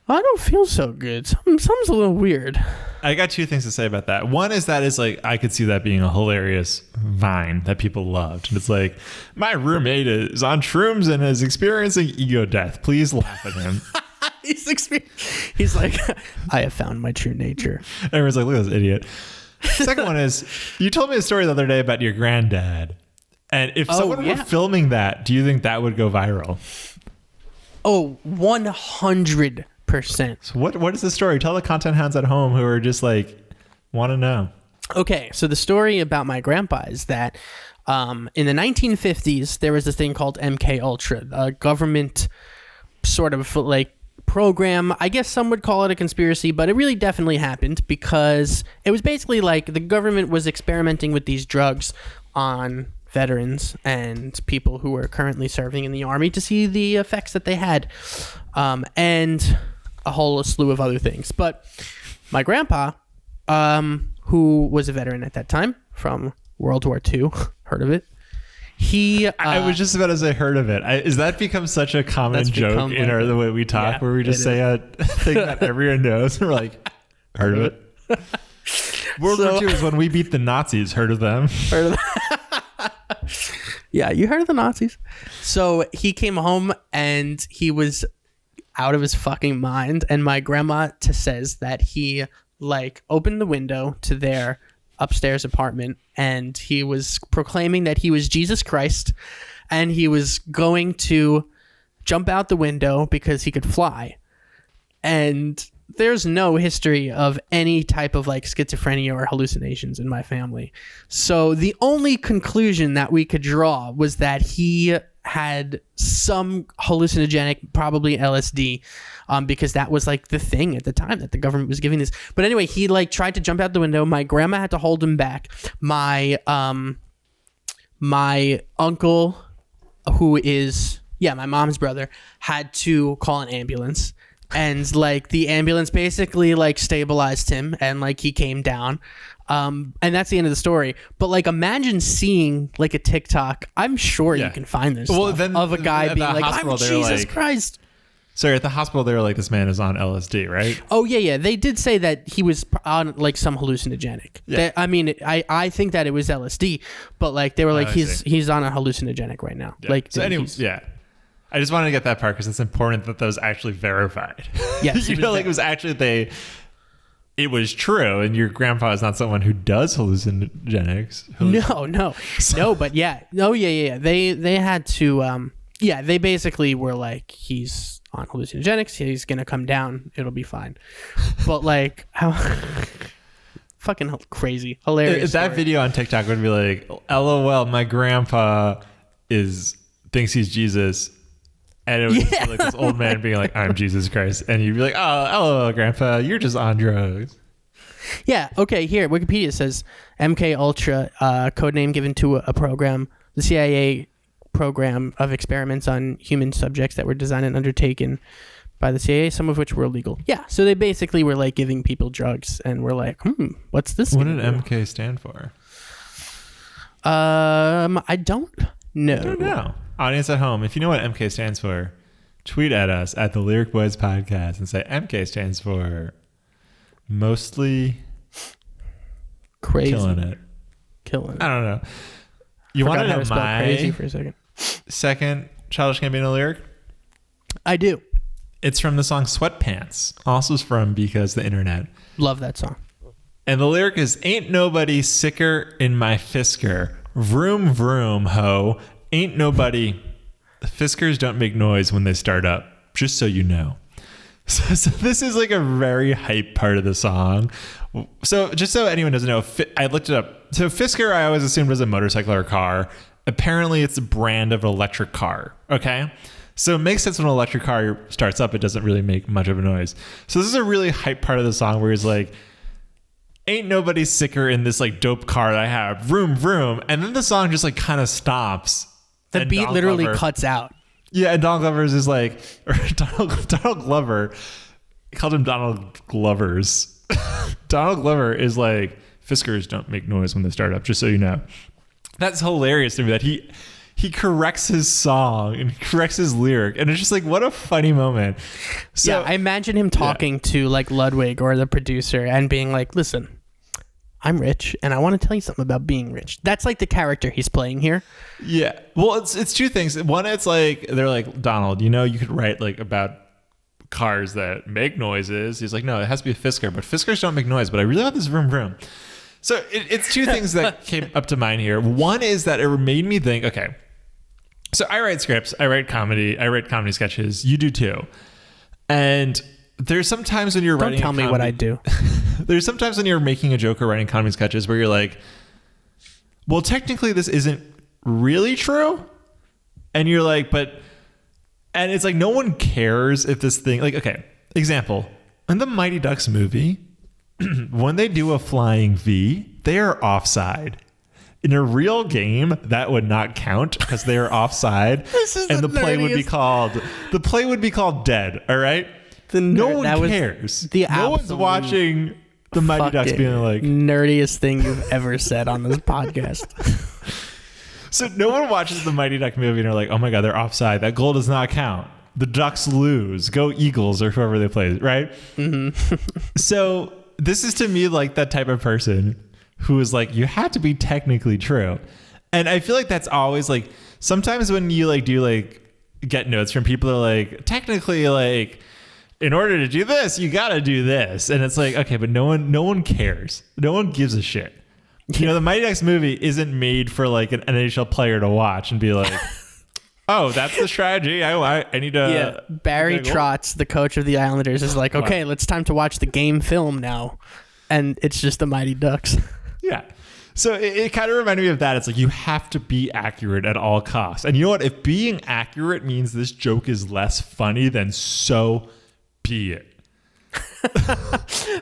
I don't feel so good. Something's a little weird. I got two things to say about that. One is like, I could see that being a hilarious vine that people loved. And it's like, my roommate is on shrooms and is experiencing ego death. Please laugh at him. He's like, I have found my true nature. Everyone's like, look at this idiot. Second one is, you told me a story the other day about your granddad. And if someone were filming that, do you think that would go viral? Oh, 100%. So what is the story? Tell the content hounds at home who are just like, want to know. Okay, so the story about my grandpa is that in the 1950s, there was this thing called MK Ultra, a government sort of like program. I guess some would call it a conspiracy, but it really definitely happened, because it was basically like the government was experimenting with these drugs on veterans and people who were currently serving in the army to see the effects that they had, and a whole slew of other things. But my grandpa, who was a veteran at that time from World War II, heard of it. I was just about to say heard of it. Is that become such a common joke in the way we talk, where we just say a thing that everyone knows? We're like, heard of it. World War II is when we beat the Nazis. Heard of them? Heard of them. Yeah, you heard of the Nazis. So he came home and he was out of his fucking mind. And my grandma says that he like opened the window to their upstairs apartment and he was proclaiming that he was Jesus Christ and he was going to jump out the window because he could fly. And there's no history of any type of like schizophrenia or hallucinations in my family. So the only conclusion that we could draw was that he had some hallucinogenic, probably LSD, because that was like the thing at the time that the government was giving this. But anyway, he like tried to jump out the window. My grandma had to hold him back. My uncle, who is my mom's brother, had to call an ambulance. And like the ambulance basically like stabilized him and like he came down. And that's the end of the story. But like, imagine seeing like a TikTok. I'm sure you can find this of a guy being like, I'm Jesus Christ. Sorry, at the hospital, they were like, this man is on LSD, right? Oh, yeah. They did say that he was on like some hallucinogenic. Yeah. I think that it was LSD, but like they were like, I he's on a hallucinogenic right now. Yeah. Like, so anyway, yeah. I just wanted to get that part because it's important that those actually verified. Yes, you know, like it was actually it was true, and your grandpa is not someone who does hallucinogenics. No, but yeah. Oh, yeah. They had to, they basically were like, he's on hallucinogenics, he's gonna come down, it'll be fine. But like, how fucking crazy, hilarious. That video on TikTok would be like, LOL, my grandpa thinks he's Jesus. And it would just be like this old man being like, I'm Jesus Christ. And you'd be like, oh, LOL, grandpa, you're just on drugs. Yeah. Okay. Here, Wikipedia says MK Ultra, codename given to a program, the CIA program of experiments on human subjects that were designed and undertaken by the CIA, some of which were illegal. Yeah. So they basically were like giving people drugs, and we're like, what's this? What did MK stand for? I don't know. I don't know. Audience at home, if you know what MK stands for, tweet at us at the Lyric Boys Podcast and say MK stands for mostly crazy. Killing it. I don't know. You want to know my crazy for a second Childish Gambino lyric? I do. It's from the song Sweatpants. Also is from Because the Internet. Love that song. And the lyric is, ain't nobody sicker in my fisker. Vroom, vroom, ho. Ain't nobody. The Fiskers don't make noise when they start up, just so you know. So this is like a very hype part of the song. So just so anyone doesn't know, I looked it up. So Fisker, I always assumed was a motorcycle or a car. Apparently, it's a brand of an electric car. Okay. So it makes sense when an electric car starts up, it doesn't really make much of a noise. So this is a really hype part of the song where he's like, ain't nobody sicker in this like dope car that I have. Vroom, vroom. And then the song just like kind of stops. The beat literally cuts out. Yeah, and Donald Glover's is like, or Donald Glover, I called him Donald Glovers. Donald Glover is like, Fiskers don't make noise when they start up, just so you know. That's hilarious to me that he corrects his song and corrects his lyric, and it's just like, what a funny moment. So, yeah, I imagine him talking to like Ludwig or the producer and being like, listen, I'm rich and I want to tell you something about being rich. That's like the character he's playing here. Yeah. Well, it's two things. One, it's like, they're like, Donald, you know, you could write like about cars that make noises. He's like, no, it has to be a Fisker, but Fiskers don't make noise, but I really want this vroom vroom. So it's two things that came up to mind here. One is that it made me think, okay, so I write scripts, I write comedy sketches. You do too. And there's sometimes when you're writing, don't tell me what I do. There's sometimes when you're making a joke or writing comedy sketches where you're like, well, technically this isn't really true. And you're like, and it's like, no one cares if this thing, like, okay, example, in the Mighty Ducks movie, when they do a flying V, they are offside. In a real game, that would not count because they are offside. And the play would be called dead. All right. No one cares. No one's watching the Mighty Ducks being like, nerdiest thing you've ever said on this podcast. So no one watches the Mighty Duck movie and are like, oh my God, they're offside. That goal does not count. The Ducks lose. Go Eagles or whoever they play, right? Mm-hmm. So this is to me like that type of person who is like, you have to be technically true. And I feel like that's always like, sometimes when you like do like get notes from people that are like, technically like, in order to do this, you got to do this. And it's like, okay, but no one cares. No one gives a shit. You know, the Mighty Ducks movie isn't made for like an NHL player to watch and be like, oh, that's the strategy. I need to. Yeah. Barry Trotz, the coach of the Islanders, is like, okay, it's time to watch the game film now. And it's just the Mighty Ducks. Yeah. So it kind of reminded me of that. It's like, you have to be accurate at all costs. And you know what? If being accurate means this joke is less funny, then so be it.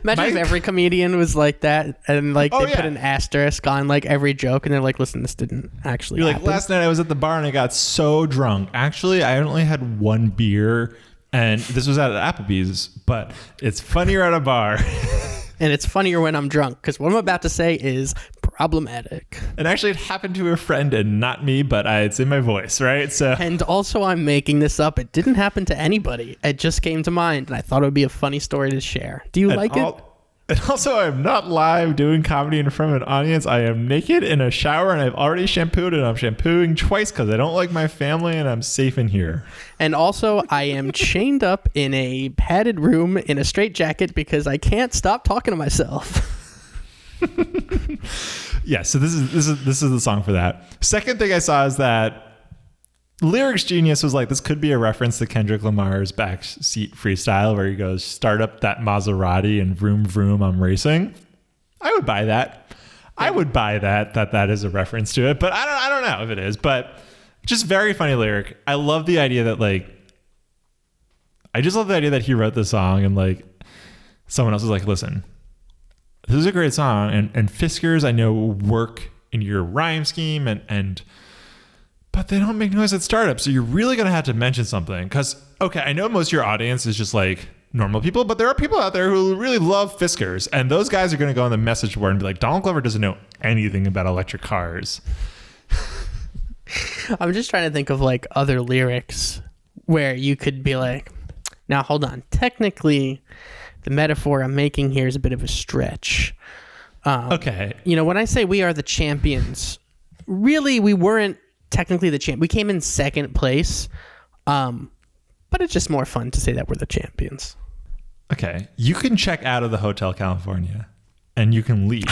Imagine if every comedian was like that and like they put an asterisk on like every joke and they're like, listen, this didn't actually happen. Like, last night I was at the bar and I got so drunk. Actually, I only had one beer and this was at Applebee's, but it's funnier at a bar. And it's funnier when I'm drunk because what I'm about to say is problematic. And actually, it happened to a friend and not me, but it's in my voice, right? So. And also, I'm making this up. It didn't happen to anybody. It just came to mind, and I thought it would be a funny story to share. Do you like it? And also, I'm not live doing comedy in front of an audience. I am naked in a shower, and I've already shampooed, and I'm shampooing twice because I don't like my family, and I'm safe in here. And also, I am chained up in a padded room in a straitjacket because I can't stop talking to myself. Yeah, so this is the song for that. Second thing I saw is that Lyrics Genius was like, this could be a reference to Kendrick Lamar's Backseat Freestyle where he goes, start up that Maserati and vroom vroom, I'm racing. I would buy that. I would buy that is a reference to it, but I don't know if it is, but just very funny lyric. I love the idea that he wrote the song and like someone else was like, listen, this is a great song and Fiskars I know work in your rhyme scheme but they don't make noise at startup. So you're really going to have to mention something because, okay, I know most of your audience is just like normal people, but there are people out there who really love Fiskars and those guys are going to go on the message board and be like, Donald Glover doesn't know anything about electric cars. I'm just trying to think of like other lyrics where you could be like, now hold on. Technically, the metaphor I'm making here is a bit of a stretch. Okay. You know, when I say we are the champions, really we weren't technically the champ. We came in second place, but it's just more fun to say that we're the champions. Okay, you can check out of the Hotel California, and you can leave.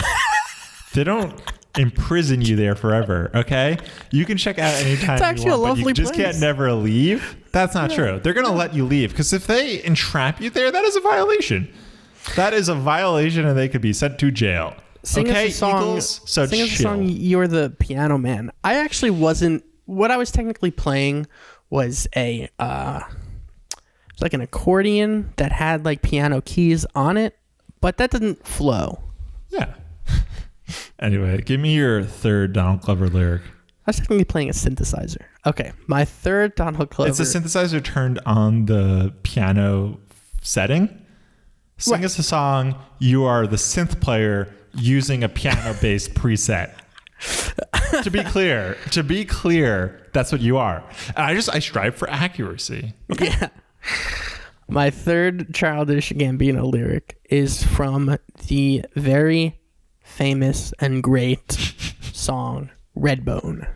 They don't imprison you there forever. Okay, you can check out anytime it's actually you want, a lovely but you just place. can't never leave. That's not true. They're gonna let you leave because if they entrap you there, that is a violation. That is a violation, and they could be sent to jail. Sing us a song. Eagles, so sing us a chill. song. You're the Piano Man. I actually wasn't. What I was technically playing was it's like an accordion that had like piano keys on it, but that didn't flow. Yeah. Anyway, give me your third Donald Glover lyric. I was technically playing a synthesizer. Okay, my third Donald Glover. It's a synthesizer turned on the piano setting. Sing Right. us a song. You are the synth player using a piano-based preset. To be clear, that's what you are. And I strive for accuracy. Yeah. My third Childish Gambino lyric is from the very famous and great song Redbone.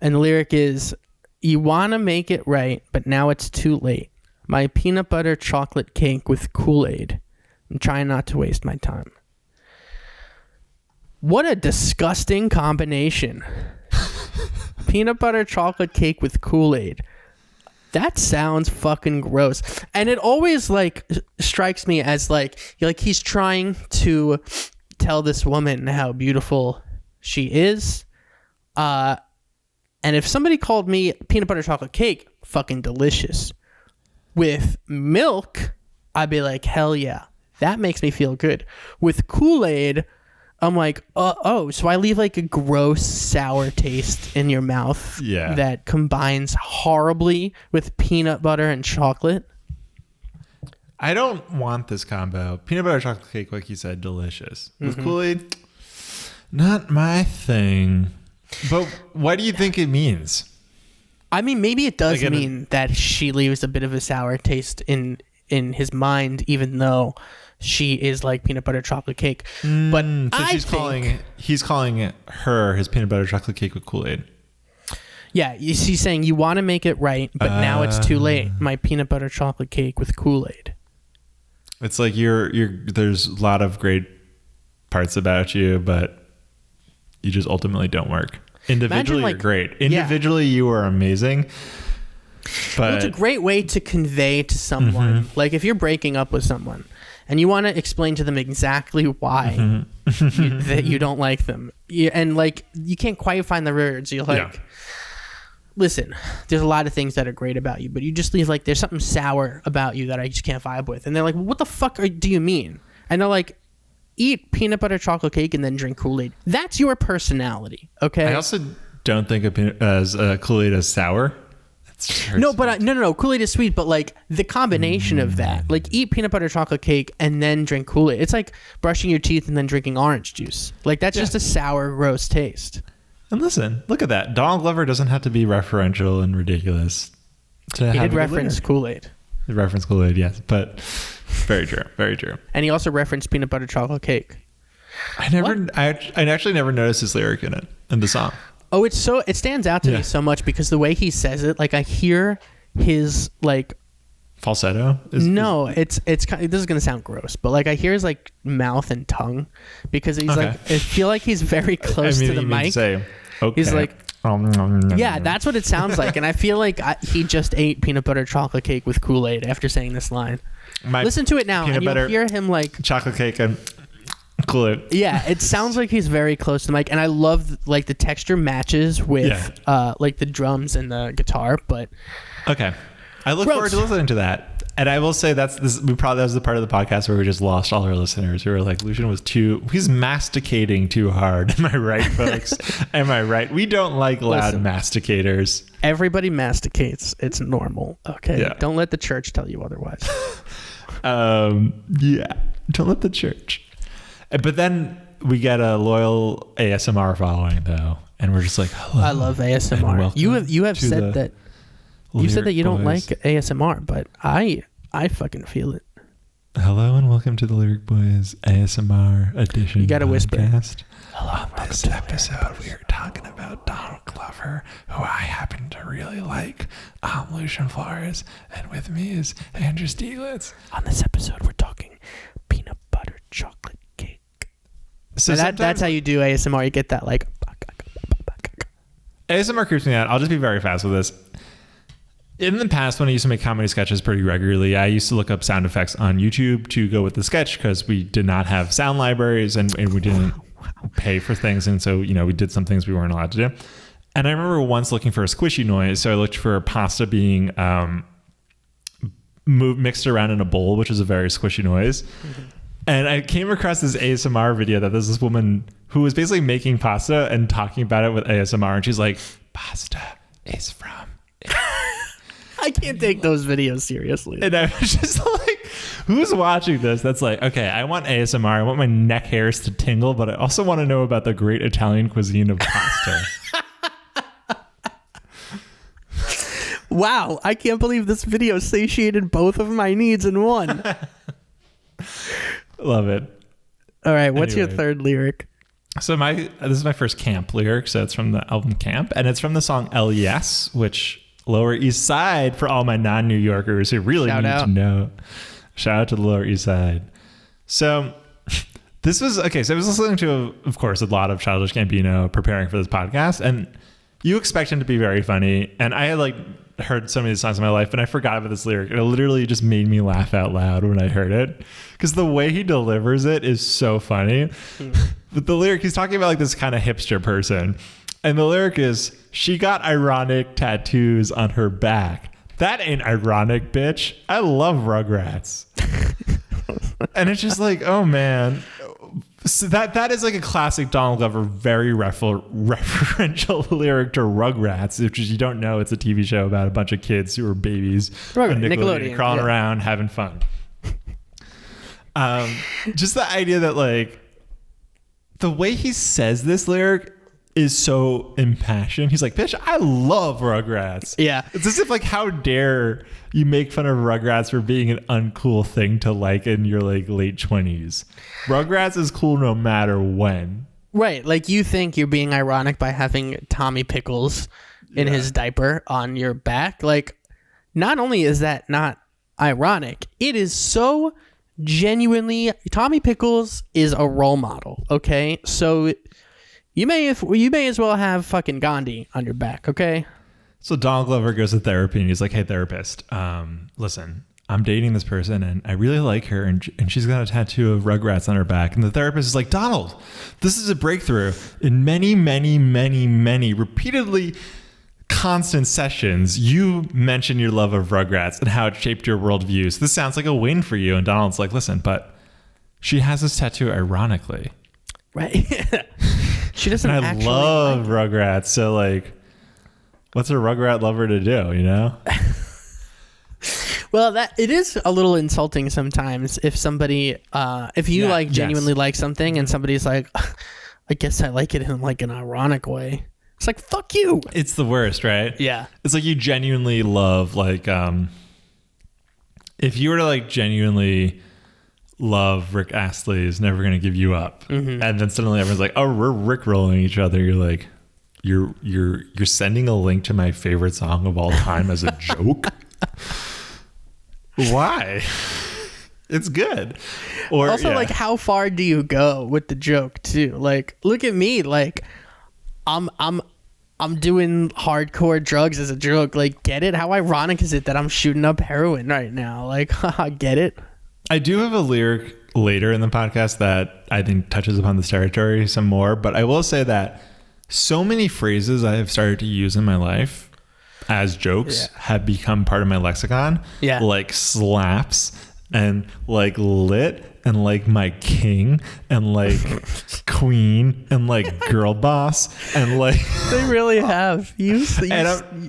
And the lyric is, you want to make it right, but now it's too late. My peanut butter chocolate cake with Kool-Aid. I'm trying not to waste my time. What a disgusting combination. Peanut butter chocolate cake with Kool-Aid. That sounds fucking gross. And it always like strikes me as like he's trying to tell this woman how beautiful she is. And if somebody called me peanut butter chocolate cake, fucking delicious. With milk, I'd be like, hell yeah. That makes me feel good. With Kool-Aid, I'm like, so I leave like a gross sour taste in your mouth that combines horribly with peanut butter and chocolate. I don't want this combo. Peanut butter chocolate cake, like you said, delicious. With Kool-Aid, not my thing. But what do you think it means? I mean, maybe it does mean that she leaves a bit of a sour taste in his mind, even though she is like peanut butter chocolate cake. But so he's calling her his peanut butter chocolate cake with Kool-Aid. Yeah, she's saying you want to make it right, but now it's too late. My peanut butter chocolate cake with Kool-Aid. It's like there's a lot of great parts about you, but you just ultimately don't work. Individually, you're great. Individually, you are amazing. But it's a great way to convey to someone, like if you're breaking up with someone and you want to explain to them exactly why that you don't like them, and like you can't quite find the words. You're like, listen, there's a lot of things that are great about you, but you just leave like there's something sour about you that I just can't vibe with. And they're like, well, what the fuck do you mean? And they're like, eat peanut butter chocolate cake and then drink Kool-Aid. That's your personality, okay? I also don't think of Kool-Aid as sour. No, but no. Kool-Aid is sweet, but like the combination of that, like eat peanut butter chocolate cake and then drink Kool-Aid. It's like brushing your teeth and then drinking orange juice. Like that's just a sour, gross taste. And listen, look at that. Donald Glover doesn't have to be referential and ridiculous to He have did reference Kool-Aid. He referenced Kool-Aid, yes, but very true, very true. And he also referenced peanut butter chocolate cake. I actually never noticed his lyric in the song. Oh, it stands out to me so much because the way he says it, like I hear his like falsetto. It's kind of, this is gonna sound gross, but like I hear his like mouth and tongue because he's like I feel like he's very close to the mic. He's like, yeah, that's what it sounds like, and I feel like he just ate peanut butter chocolate cake with Kool-Aid after saying this line. Listen to it now, and you'll hear him like chocolate cake and Kool-Aid. Yeah, it sounds like he's very close to the mic, and I love like the texture matches with like the drums and the guitar. But okay, I look forward to listening to that. And I will say that was the part of the podcast where we just lost all our listeners who were like, Lucian he's masticating too hard. Am I right, folks? Am I right? We don't like loud masticators. Everybody masticates. It's normal. Okay. Yeah. Don't let the church tell you otherwise. Yeah. Don't let the church. But then we get a loyal ASMR following though. And we're just like, hello. I love ASMR. You have said that. You said that you don't like ASMR, but I fucking feel it. Hello and welcome to the Lyric Boys ASMR edition. You gotta whisper. Hello, on this episode, we are talking about Donald Glover, who I happen to really like. I'm Lucian Flores, and with me is Andrew Stieglitz. On this episode, we're talking peanut butter chocolate cake. So that's how you do ASMR. You get that like. ASMR creeps me out. I'll just be very fast with this. In the past, when I used to make comedy sketches pretty regularly, I used to look up sound effects on YouTube to go with the sketch because we did not have sound libraries and we didn't pay for things. And so, we did some things we weren't allowed to do. And I remember once looking for a squishy noise. So I looked for pasta being mixed around in a bowl, which is a very squishy noise. Mm-hmm. And I came across this ASMR video that there's this woman who was basically making pasta and talking about it with ASMR. And she's like, pasta is from... I can't take those videos seriously. And I was just like, who's watching this? That's like, okay, I want ASMR. I want my neck hairs to tingle, but I also want to know about the great Italian cuisine of pasta. Wow, I can't believe this video satiated both of my needs in one. Love it. All right, what's your third lyric? So this is my first camp lyric. So it's from the album Camp, and it's from the song LES, which... Lower East Side for all my non-New Yorkers who really need to know. Shout out to the Lower East Side. So this was okay. So I was listening to, of course, a lot of Childish Gambino preparing for this podcast, and you expect him to be very funny. And I had heard so many songs in my life, and I forgot about this lyric. It literally just made me laugh out loud when I heard it because the way he delivers it is so funny. But the lyric, he's talking about this kind of hipster person. And the lyric is, she got ironic tattoos on her back. That ain't ironic, bitch. I love Rugrats. And it's just like, oh, man. So that is like a classic Donald Glover, very referential lyric to Rugrats, which is, you don't know, it's a TV show about a bunch of kids who are babies. Nickelodeon crawling around, having fun. Just the idea that the way he says this lyric is so impassioned. He's like, bitch, I love Rugrats. Yeah. It's as if how dare you make fun of Rugrats for being an uncool thing to like in your late 20s. Rugrats is cool no matter when. Right. You think you're being ironic by having Tommy Pickles in his diaper on your back. Not only is that not ironic, it is so genuinely, Tommy Pickles is a role model. Okay. So you may as well have fucking Gandhi on your back, okay? So Donald Glover goes to therapy and he's like, hey, therapist, listen, I'm dating this person and I really like her and she's got a tattoo of Rugrats on her back. And the therapist is like, Donald, this is a breakthrough. In many, many, many, many repeatedly constant sessions, you mention your love of Rugrats and how it shaped your worldview. So this sounds like a win for you. And Donald's like, listen, but she has this tattoo ironically. Right. She doesn't and I love Rugrats. So what's a Rugrat lover to do, you know? Well, that it is a little insulting sometimes if somebody, if you genuinely like something and somebody's like, I guess I like it in like an ironic way. It's like, fuck you. It's the worst, right? Yeah. It's like you genuinely love like, if you were to like genuinely love Rick Astley's Never Gonna Give You Up, and then suddenly everyone's like, oh, we're Rickrolling each other. You're like, you're sending a link to my favorite song of all time as a joke. Why? It's good. Or also, like, how far do you go with the joke too? Like, look at me. Like, I'm doing hardcore drugs as a joke. Like, get it? How ironic is it that I'm shooting up heroin right now? Like, haha, get it? I do have a lyric later in the podcast that I think touches upon this territory some more, but I will say that so many phrases I have started to use in my life as jokes have become part of my lexicon. Yeah. Like slaps and like lit and like my king and like queen and like girl boss and like they really have the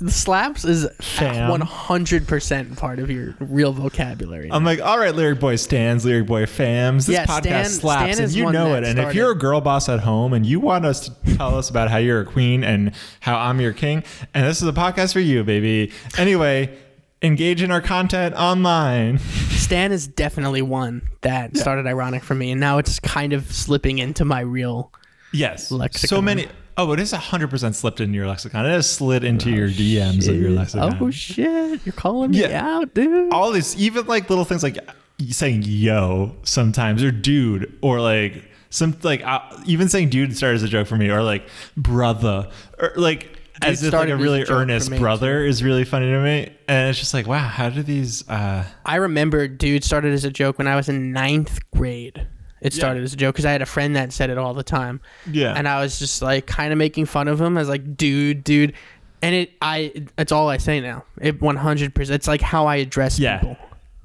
slaps is 100% part of your real vocabulary now. I'm like, all right, lyric boy stans, lyric boy fams, this podcast slaps and you know it. And if you're a girl boss at home and you want us to tell us about how you're a queen and how I'm your king, and this is a podcast for you, baby. Anyway, engage in our content online. Stan is definitely one that started ironic for me, and now it's kind of slipping into my real lexicon. So many. Oh, it is 100% slipped into your lexicon. It has slid into your DMs of your lexicon. Oh shit, you're calling me out, dude. All these, even like little things like saying yo sometimes, or dude, or like some like even saying dude started as a joke for me, or like brother, or like. As if like a really earnest brother is really funny to me. And it's just like, wow, how do these... I remember dude started as a joke when I was in 9th grade. It started as a joke because I had a friend that said it all the time. Yeah. And I was just like kind of making fun of him as like, dude. And it's all I say now. It 100%. It's like how I address people.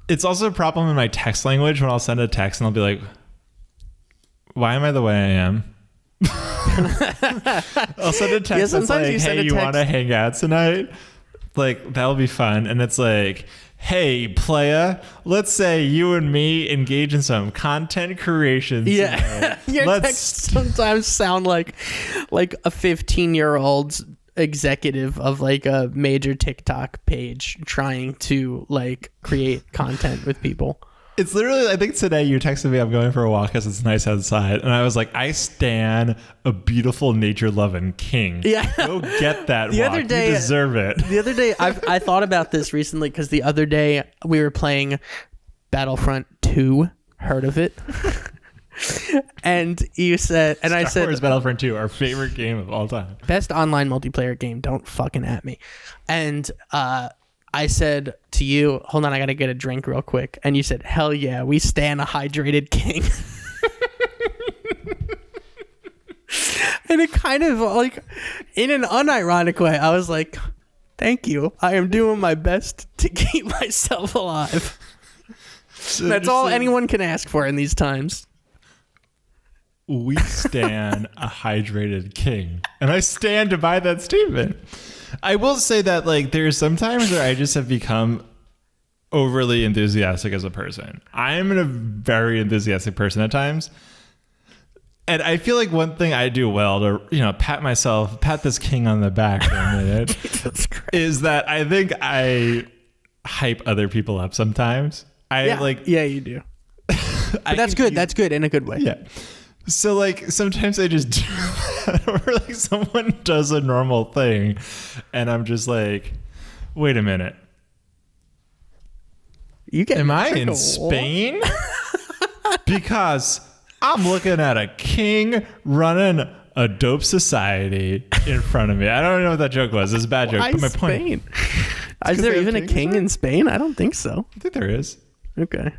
It's also a problem in my text language when I'll send a text and I'll be like, why am I the way I am? I'll send a text that's like, hey, you want to hang out tonight? Like, that'll be fun. And it's like, hey, playa, let's say you and me engage in some content creation. Yeah. Your texts sometimes sound like a 15-year-old's executive of like a major TikTok page trying to like create content with people. It's literally, I think today you texted me, I'm going for a walk because it's nice outside. And I was like, I stan a beautiful nature-loving king. Yeah. Go get that walk. Other day, you deserve it. The other day, I thought about this recently because the other day we were playing Battlefront 2. Heard of it? And you said, and I said, Star Wars Battlefront 2, our favorite game of all time. Best online multiplayer game. Don't fucking at me. And, I said to you, hold on, I got to get a drink real quick. And you said, hell yeah, we stan a hydrated king. And it kind of like, in an unironic way, I was like, thank you. I am doing my best to keep myself alive. So that's all anyone can ask for in these times. We stan a hydrated king. And I stand by that statement. I will say that like there's some times where I just have become overly enthusiastic as a person. I am a very enthusiastic person at times. And I feel like one thing I do well to, pat this king on the back for a minute is that I think I hype other people up sometimes. Yeah, you do. But that's good. That's good in a good way. Yeah. So like sometimes I just do that, or like someone does a normal thing and I'm just like, wait a minute. Am I in Spain? Because I'm looking at a king running a dope society in front of me. I don't know what that joke was. It's a bad joke. But my Spain? Is there even a king in Spain? I don't think so. I think there is. Okay.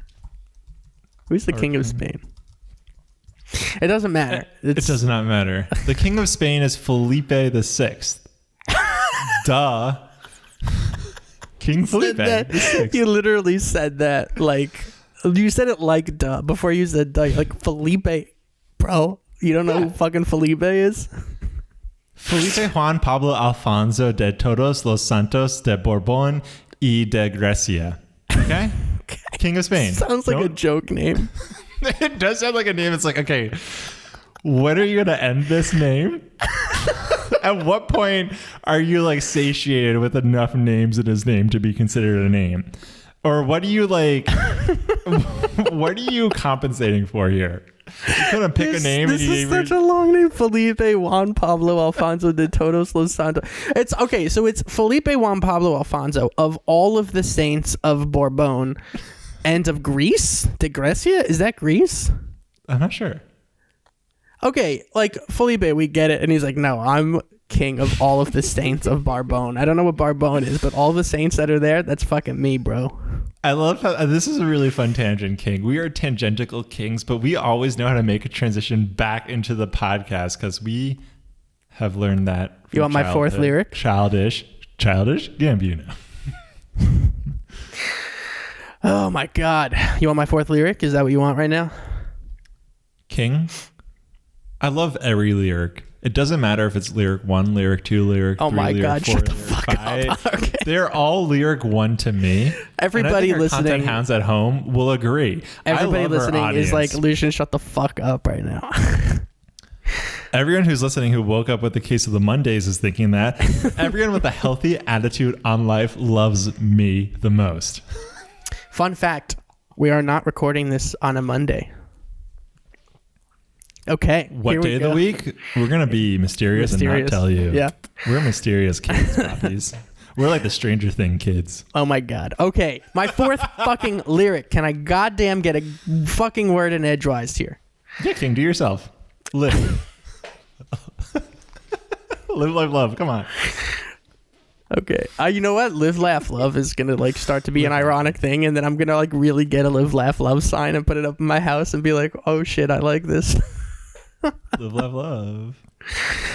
Who's the king of Spain? It doesn't matter. It does not matter. The king of Spain is Felipe VI. Duh. King Felipe. You literally said that like you said it like duh before you said duh. You're like Felipe, bro. You don't know who fucking Felipe is? Felipe Juan Pablo Alfonso de Todos los Santos de Borbón y de Grecia. Okay? King of Spain. Sounds like a joke name. It does sound like a name. It's like, okay, when are you going to end this name? At what point are you like satiated with enough names in his name to be considered a name? Or what do you like? What are you compensating for here? You couldn't pick a name. This is such a long name. Felipe Juan Pablo Alfonso de Todos los Santos. It's okay. So it's Felipe Juan Pablo Alfonso of all of the saints of Bourbon and of Greece. De Grecia? Is that Greece? I'm not sure. Okay, like Felipe, we get it. And he's like, no, I'm king of all of the saints of Barbone. I don't know what Barbone is, but all the saints that are there, that's fucking me, bro. I love how this is a really fun tangent, King. We are tangential kings, but we always know how to make a transition back into the podcast because we have learned that. You want my fourth lyric? Childish Gambino. Oh my God. You want my fourth lyric? Is that what you want right now? King, I love every lyric. It doesn't matter if it's lyric 1, lyric 2, lyric 3, oh my lyric God, 4, shut the lyric fuck 5. up. Okay. They're all lyric 1 to me. Everybody and I think our listening, content hounds at home will agree. everybody listening is like, Lucian, shut the fuck up right now. Everyone who's listening who woke up with the case of the Mondays is thinking that. Everyone with a healthy attitude on life loves me the most. Fun fact, we are not recording this on a Monday. Okay. What day of the week? We're going to be mysterious and not tell you. Yeah. We're mysterious kids, puppies. We're like the Stranger Thing kids. Oh my God. Okay. My fourth fucking lyric. Can I goddamn get a fucking word in edgewise here? Yeah, King, do yourself. Live. Live, life, love. Come on. Okay. You know what? Live, laugh, love is going to like start to be an ironic thing. And then I'm going to like really get a live, laugh, love sign and put it up in my house and be like, oh shit, I like this. Live, laugh, love.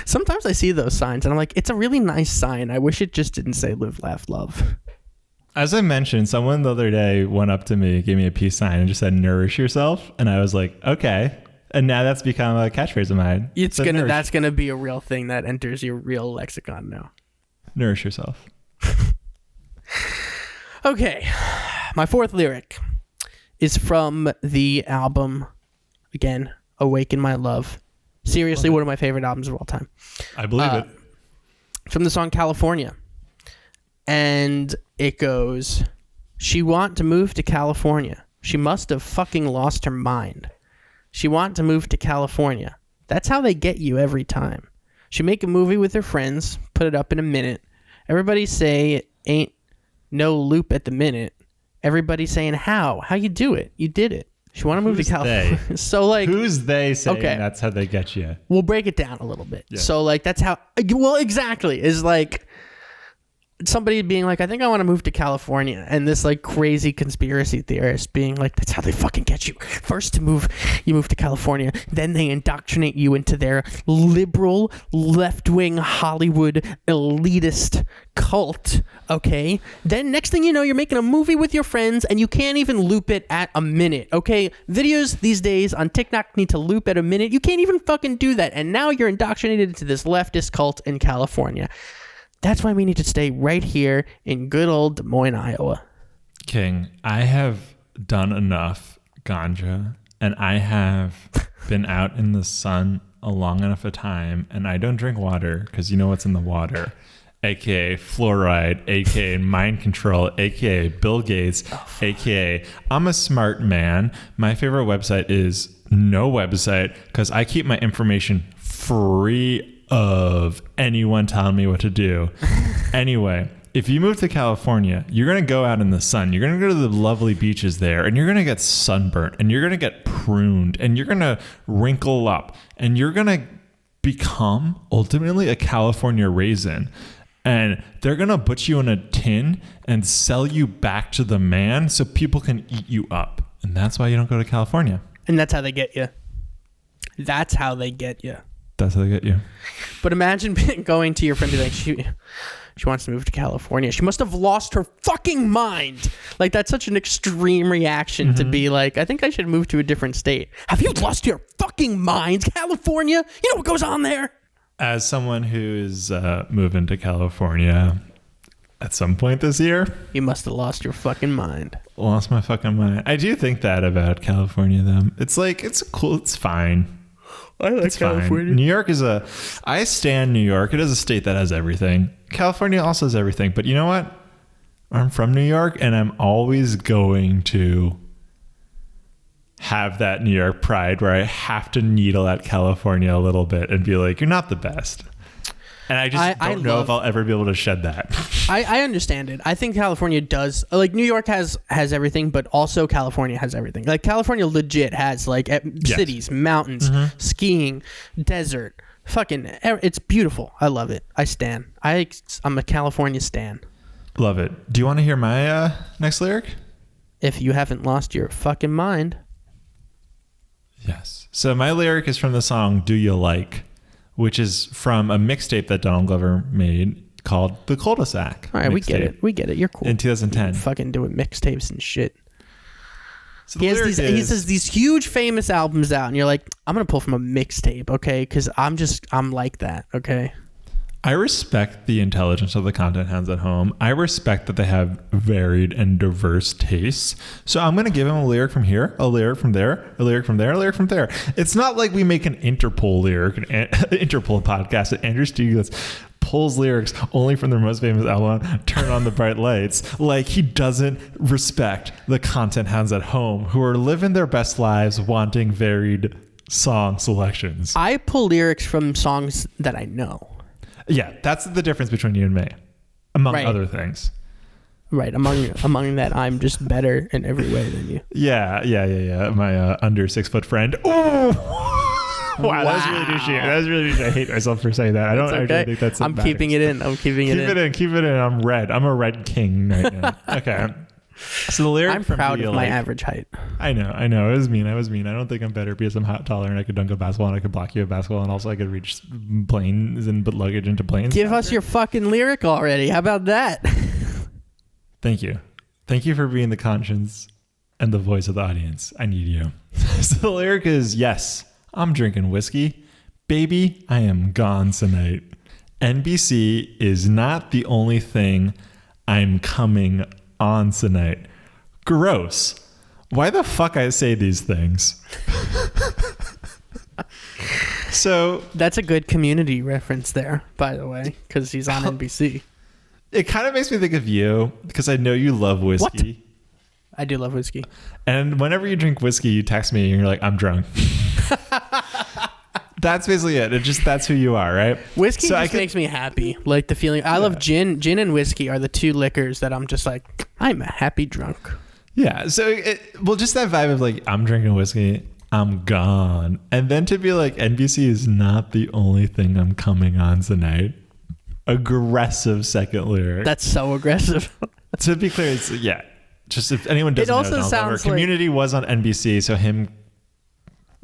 Sometimes I see those signs and I'm like, it's a really nice sign. I wish it just didn't say live, laugh, love. As I mentioned, someone the other day went up to me, gave me a peace sign and just said, nourish yourself. And I was like, okay. And now that's become a catchphrase of mine. That's going to be a real thing that enters your real lexicon now. Nourish yourself. Okay. My fourth lyric is from the album, again, Awaken My Love. Seriously, one of my favorite albums of all time. I believe it. From the song California. And it goes, she want to move to California. She must have fucking lost her mind. She want to move to California. That's how they get you every time. She make a movie with her friends, put it up in a minute. Everybody say ain't no loop at the minute. Everybody saying how you do it. You did it. She want to move to California. So like, who's they saying okay, that's how they get you? We'll break it down a little bit. Yeah. So like that's how. Well, exactly is like somebody being like, I think I want to move to California, and this like crazy conspiracy theorist being like, that's how they fucking get you. First you move to California, then they indoctrinate you into their liberal left-wing Hollywood elitist cult. Okay, then next thing you know, you're making a movie with your friends and you can't even loop it at a minute. Okay, videos these days on TikTok need to loop at a minute. You can't even fucking do that, and now you're indoctrinated into this leftist cult in California. That's why we need to stay right here in good old Des Moines, Iowa. King, I have done enough ganja and I have been out in the sun a long enough a time, and I don't drink water because you know what's in the water, aka fluoride, aka mind control, aka Bill Gates, aka I'm a smart man. My favorite website is no website because I keep my information free of anyone telling me what to do. Anyway, if you move to California, you're going to go out in the sun. You're going to go to the lovely beaches there, and you're going to get sunburnt, and you're going to get pruned, and you're going to wrinkle up, and you're going to become ultimately a California raisin. And they're going to put you in a tin and sell you back to the man so people can eat you up. And that's why you don't go to California. And that's how they get you. That's how they get you. That's how they get you. But imagine going to your friend and be like, she wants to move to California. She must have lost her fucking mind. Like, that's such an extreme reaction to be like, I think I should move to a different state. Have you lost your fucking mind, California? You know what goes on there? As someone who is moving to California at some point this year, You must have lost your fucking mind. lost my fucking mind. I do think that about California, though. It's like, it's cool. It's fine. I like It's fine. New York is I stand New York. It is a state that has everything. California also has everything. But you know what? I'm from New York, and I'm always going to have that New York pride where I have to needle at California a little bit and be like, you're not the best. And I just don't know if I'll ever be able to shed that. I understand it. I think California does. Like, New York has everything, but also California has everything. Like, California legit has, like, cities, mountains, skiing, desert. Fucking, it's beautiful. I love it. I stan. I'm a California stan. Love it. Do you want to hear my next lyric? If you haven't lost your fucking mind. Yes. So my lyric is from the song Do You Like, which is from a mixtape that Donald Glover made called The Cul-de-Sac. All right, we get it. We get it. You're cool. In 2010. You're fucking doing mixtapes and shit. So he says these huge famous albums out, and you're like, I'm going to pull from a mixtape, okay? Because I'm like that, okay? I respect the intelligence of the content hounds at home. I respect that they have varied and diverse tastes. So I'm going to give him a lyric from here, a lyric from there, a lyric from there, a lyric from there. It's not like we make an Interpol lyric, an Interpol podcast, and Andrew Stieglitz pulls lyrics only from their most famous album, Turn on the Bright Lights. Like, he doesn't respect the content hounds at home who are living their best lives wanting varied song selections. I pull lyrics from songs that I know. Yeah, that's the difference between you and me, among other things. Right, among that, I'm just better in every way than you. Yeah. My under 6 foot friend. Oh, wow, that was really douchey. That was really douchey. I hate myself for saying that. I don't actually think that's. I'm keeping it in. Keep it in. I'm red. I'm a red king right now. Okay. So the lyric. I'm proud of my average height. I know. It was mean. I don't think I'm better because I'm taller and I could dunk a basketball and I could block you a basketball and also I could reach planes and put luggage into planes. Give us your fucking lyric already. How about that? Thank you. Thank you for being the conscience and the voice of the audience. I need you. So the lyric is, yes, I'm drinking whiskey. Baby, I am gone tonight. NBC is not the only thing I'm coming on tonight. Gross. Why the fuck I say these things? So that's a good Community reference there, by the way, because he's on NBC. It kind of makes me think of you because I know you love whiskey. What? I do love whiskey. And whenever you drink whiskey, you text me and you're like, I'm drunk. That's basically it. That's who you are, right? Whiskey just makes me happy. Like the feeling. I love gin. Gin and whiskey are the two liquors that I'm just like, I'm a happy drunk. Yeah. So, just that vibe of like, I'm drinking whiskey, I'm gone. And then to be like, NBC is not the only thing I'm coming on tonight. Aggressive second lyric. That's so aggressive. To be clear, it's, just if anyone doesn't know, it also sounds like Community was on NBC, so him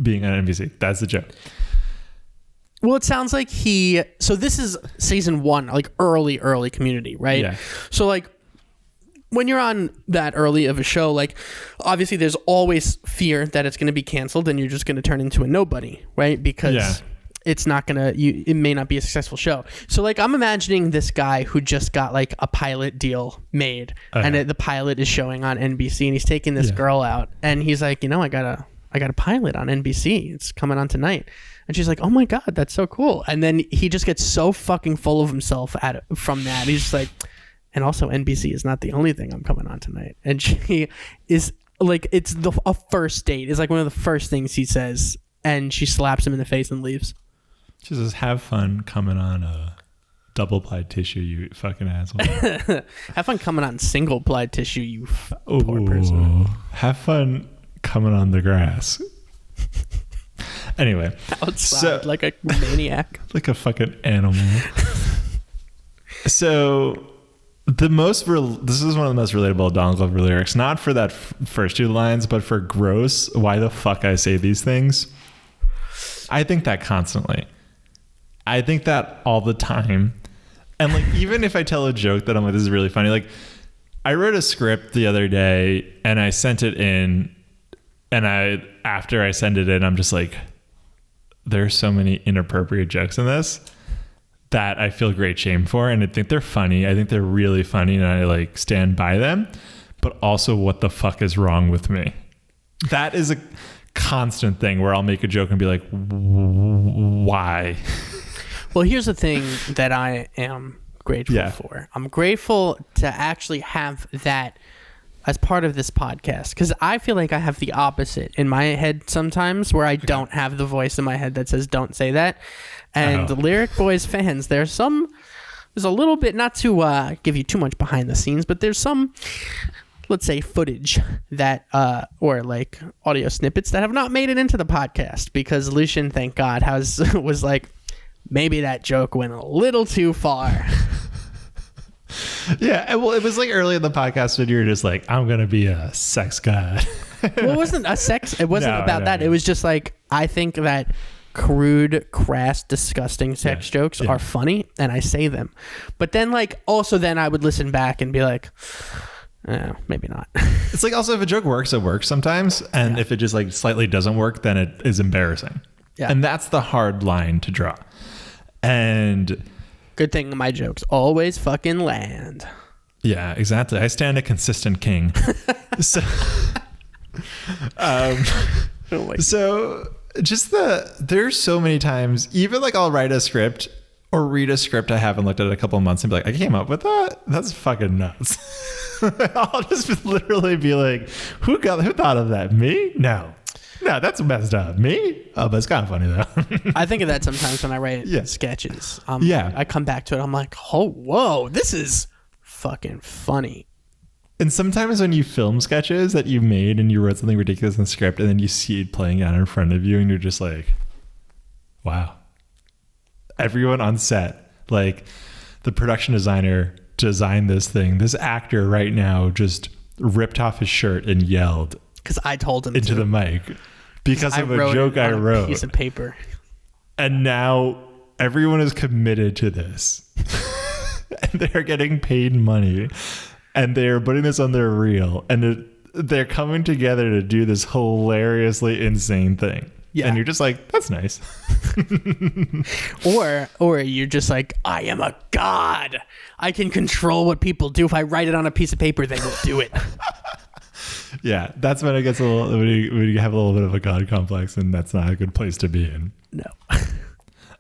being on NBC, that's the joke. Well, it sounds like so this is season 1, like early Community, right? Yeah. So like when you're on that early of a show, like obviously there's always fear that it's going to be canceled and you're just going to turn into a nobody, right? Because it's not going to, it may not be a successful show. So like I'm imagining this guy who just got like a pilot deal made and the pilot is showing on NBC and he's taking this girl out and he's like, I got a pilot on NBC. It's coming on tonight. And she's like, oh my God, that's so cool. And then he just gets so fucking full of himself from that. He's just like, and also NBC is not the only thing I'm coming on tonight. And she is like, it's a first date. It's like one of the first things he says. And she slaps him in the face and leaves. She says, have fun coming on a double-plied tissue, you fucking asshole. Have fun coming on single-plied tissue, you poor person. Have fun coming on the grass. Anyway, outside like a maniac, like a fucking animal. So this is one of the most relatable Donald Glover lyrics, not for that first 2 lines, but for gross. Why the fuck I say these things? I think that constantly. I think that all the time. And like, even if I tell a joke that I'm like, this is really funny. Like, I wrote a script the other day and I sent it in, and after I send it in, I'm just like, there's so many inappropriate jokes in this. that I feel great shame for, and I think they're funny. I think they're really funny, and I like stand by them. But also, what the fuck is wrong with me? That is a constant thing where I'll make a joke and be like, why? Well, here's the thing that I am grateful for. I'm grateful to actually have that as part of this podcast, because I feel like I have the opposite in my head sometimes, where I don't have the voice in my head that says don't say that. And the Lyric Boys fans, there's a little bit, not to give you too much behind the scenes, but there's some, let's say, footage that or like audio snippets that have not made it into the podcast, because Lucian, thank God, was like, maybe that joke went a little too far. Yeah, well, it was like early in the podcast when you were just like, I'm gonna be a sex god. Well, it wasn't about that. It was just like, I think that crude, crass, disgusting sex jokes are funny, and I say them. But then, like, also then I would listen back and be like, maybe not. It's like, also, if a joke works, it works sometimes, and if it just like slightly doesn't work, then it is embarrassing. Yeah, and that's the hard line to draw. And good thing my jokes always fucking land. Yeah, exactly. I stand a consistent king. So, there's so many times, even like I'll write a script or read a script I haven't looked at in a couple of months and be like, I came up with that? That's fucking nuts. I'll just literally be like, who thought of that? Me? No, that's messed up. Me? Oh, but it's kind of funny though. I think of that sometimes when I write sketches. I come back to it. I'm like, oh, whoa, this is fucking funny. And sometimes when you film sketches that you made and you wrote something ridiculous in the script and then you see it playing out in front of you and you're just like, wow. Everyone on set, like the production designer designed this thing. This actor right now just ripped off his shirt and yelled. Because I told him into the mic. Because of a joke I wrote. Piece of paper. And now everyone is committed to this. And they're getting paid money. And they're putting this on their reel. And they're coming together to do this hilariously insane thing. Yeah. And you're just like, that's nice. or you're just like, I am a god. I can control what people do. If I write it on a piece of paper, they will do it. Yeah, that's when it gets when you have a little bit of a god complex, and that's not a good place to be in. No.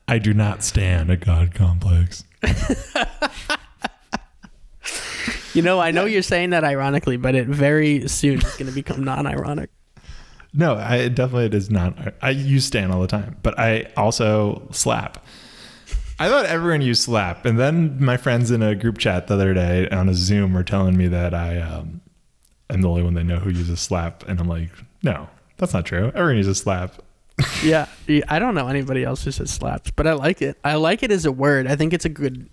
I do not stand a god complex. I know you're saying that ironically, but it very soon is going to become non-ironic. No, it definitely is not. I use stan all the time, but I also slap. I thought everyone used slap, and then my friends in a group chat the other day on a Zoom were telling me that I am the only one they know who uses slap, and I'm like, no, that's not true. Everyone uses slap. Yeah, I don't know anybody else who says slaps, but I like it. I like it as a word. I think it's a good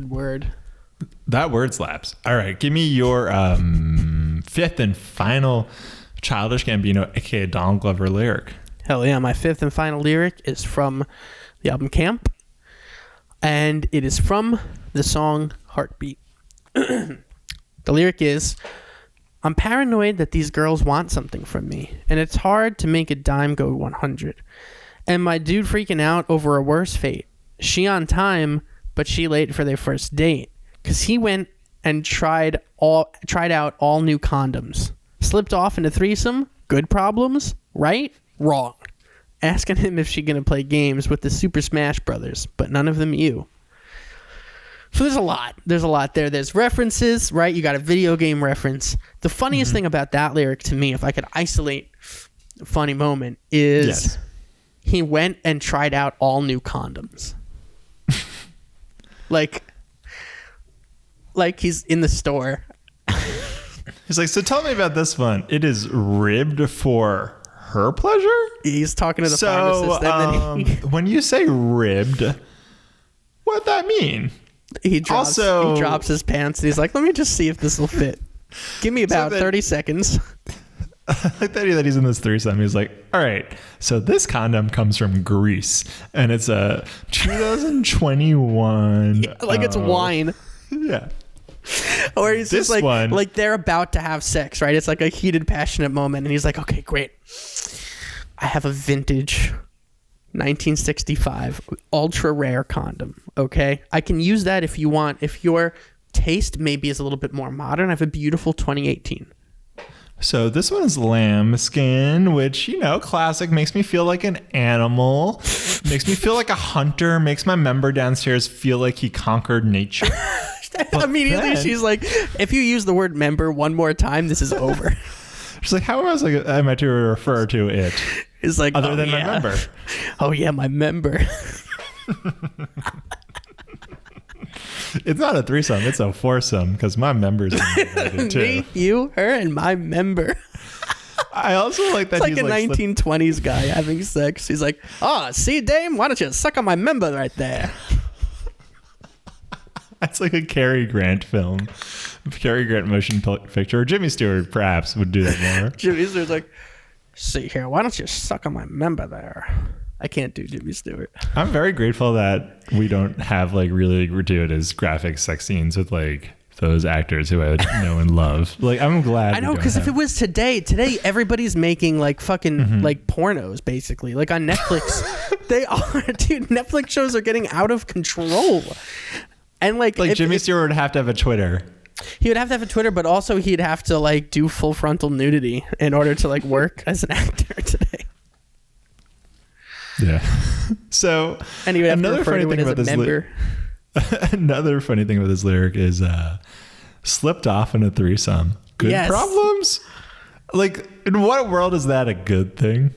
word. That word slaps. All right, give me your fifth and final Childish Gambino, aka Donald Glover lyric. Hell yeah, my fifth and final lyric is from the album Camp, and it is from the song Heartbeat. The lyric is, I'm paranoid that these girls want something from me, and it's hard to make a dime go 100. And my dude freaking out over a worse fate. She on time, but she late for their first date. Cause he went and tried out all new condoms. Slipped off into threesome, good problems, right? Wrong. Asking him if she gonna play games with the Super Smash Brothers, but none of them you. So there's a lot there. There's references, right? You got a video game reference. The funniest thing about that lyric to me, if I could isolate a funny moment, is he went and tried out all new condoms. like he's in the store. He's like, so tell me about this one. It is ribbed for her pleasure? He's talking to the pharmacist. And then when you say ribbed, what'd that mean? He drops his pants and he's like, let me just see if this will fit. Give me about 30 seconds. I like the idea that he's in this threesome. He's like, all right, so this condom comes from Greece and it's a 2021. Yeah, like it's wine. Yeah. Or he's just like they're about to have sex, right? It's like a heated, passionate moment. And he's like, okay, great. I have a vintage 1965, ultra rare condom. Okay, I can use that if you want. If your taste maybe is a little bit more modern, I have a beautiful 2018. So this one is lambskin, which, classic, makes me feel like an animal, makes me feel like a hunter, makes my member downstairs feel like he conquered nature. Immediately she's like, if you use the word member one more time, this is over. She's like, how else am I to refer to it? It's like, other than my member. Oh yeah, my member. It's not a threesome, it's a foursome, because my member's invited too. Me, you, her, and my member. I also like that it's like a 1920s guy having sex. He's like, see, dame, why don't you suck on my member right there? That's like a Cary Grant film. Cary Grant motion picture. Or Jimmy Stewart perhaps would do that more. Jimmy Stewart's like, see here, why don't you suck on my member there? I can't do Jimmy Stewart. I'm very grateful that we don't have really gratuitous graphic sex scenes with those actors who I know and love. I'm glad. I know, because if it was today everybody's making fucking pornos basically. On Netflix, they are, dude. Netflix shows are getting out of control. And Jimmy Stewart would have to have a Twitter. He would have to have a Twitter, but also he'd have to do full frontal nudity in order to work as an actor today. Yeah. So and he would have another funny thing about this another funny thing about this lyric is slipped off in a threesome. Good problems? In what world is that a good thing?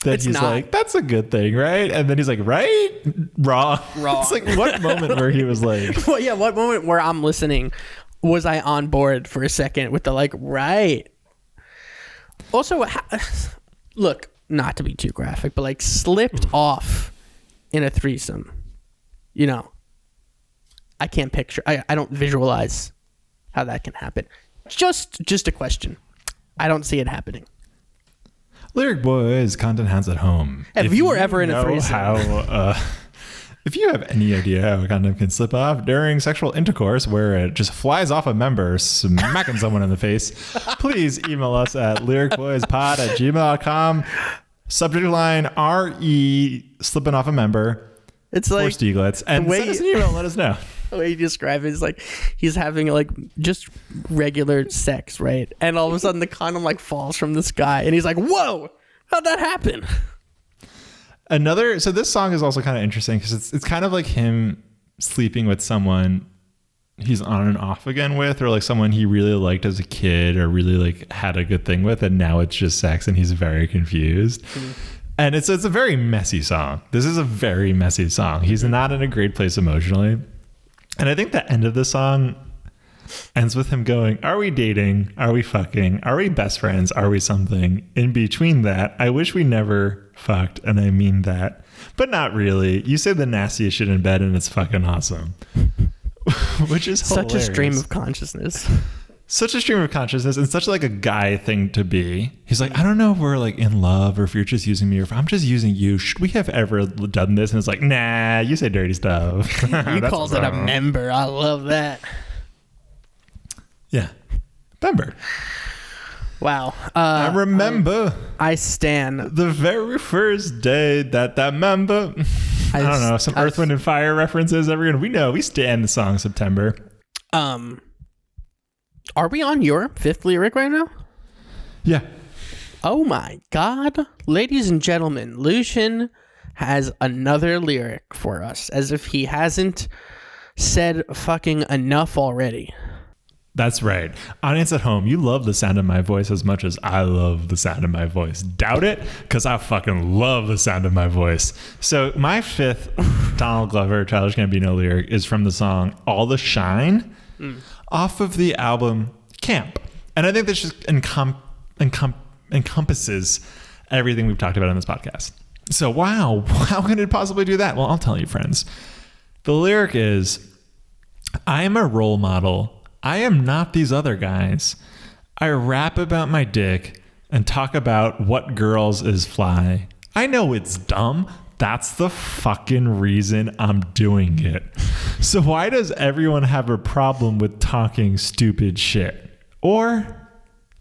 That it's he's not. like, that's a good thing, right? And then he's like, right? Wrong. It's what moment where he was like... Well, yeah, what moment where I'm listening was I on board for a second with the right? Also, look, not to be too graphic, but slipped off in a threesome. I can't picture. I don't visualize how that can happen. Just a question. I don't see it happening. Lyric Boys, content hands at home. If you were ever in a threesome. If you have any idea how a condom can slip off during sexual intercourse where it just flies off a member, smacking someone in the face, please email us at lyricboyspod@gmail.com. Subject line RE slipping off a member. It's for Stieglitz. And send us an email and let us know. The way you describe it is he's having just regular sex, right? And all of a sudden the condom falls from the sky and he's like, whoa, how'd that happen? So this song is also kind of interesting because it's kind of like him sleeping with someone he's on and off again with, or someone he really liked as a kid or really had a good thing with, and now it's just sex and he's very confused. And it's a very messy song. This is a very messy song. He's not in a great place emotionally. And I think the end of the song ends with him going, are we dating? Are we fucking? Are we best friends? Are we something? In between that, I wish we never fucked, and I mean that. But not really. You say the nastiest shit in bed and it's fucking awesome. Which is hilarious. Such a stream of consciousness. Such a stream of consciousness, and such a guy thing to be. He's like, I don't know if we're in love or if you're just using me or if I'm just using you. Should we have ever done this? And it's like, nah, you say dirty stuff. You called it a member. I love that. Yeah. Member. Wow. I remember. I stan. The very first day that member. I don't know. Some Earth, Wind, and Fire references. We know. We stan the song September. Are we on your fifth lyric right now? Yeah. Oh my God. Ladies and gentlemen, Lucian has another lyric for us, as if he hasn't said fucking enough already. That's right. Audience at home, you love the sound of my voice as much as I love the sound of my voice. Doubt it? Because I fucking love the sound of my voice. So my fifth Donald Glover, Childish Gambino lyric is from the song All the Shine off of the album Camp. And I think this just encompasses everything we've talked about in this podcast. So wow, how can it possibly do that? Well, I'll tell you, friends. The lyric is, I am a role model. I am not these other guys. I rap about my dick and talk about what girls is fly. I know it's dumb. That's the fucking reason I'm doing it. So why does everyone have a problem with talking stupid shit? Or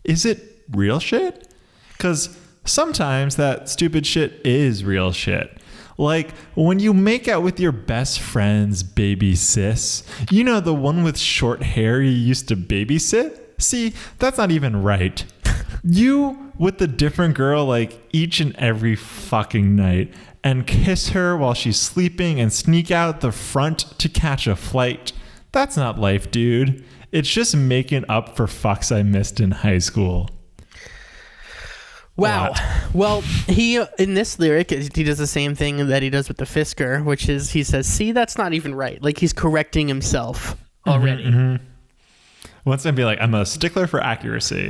is it real shit? Because sometimes that stupid shit is real shit. Like when you make out with your best friend's baby sis, you know, the one with short hair you used to babysit? See, that's not even right. You with the different girl like each and every fucking night and kiss her while she's sleeping and sneak out the front to catch a flight. That's not life, dude. It's just making up for fucks I missed in high school. Wow. What? Well, he in this lyric, he does the same thing that he does with the Fisker, which is he says, see, that's not even right. Like he's correcting himself already. Mm-hmm. Once I'd be like, I'm a stickler for accuracy.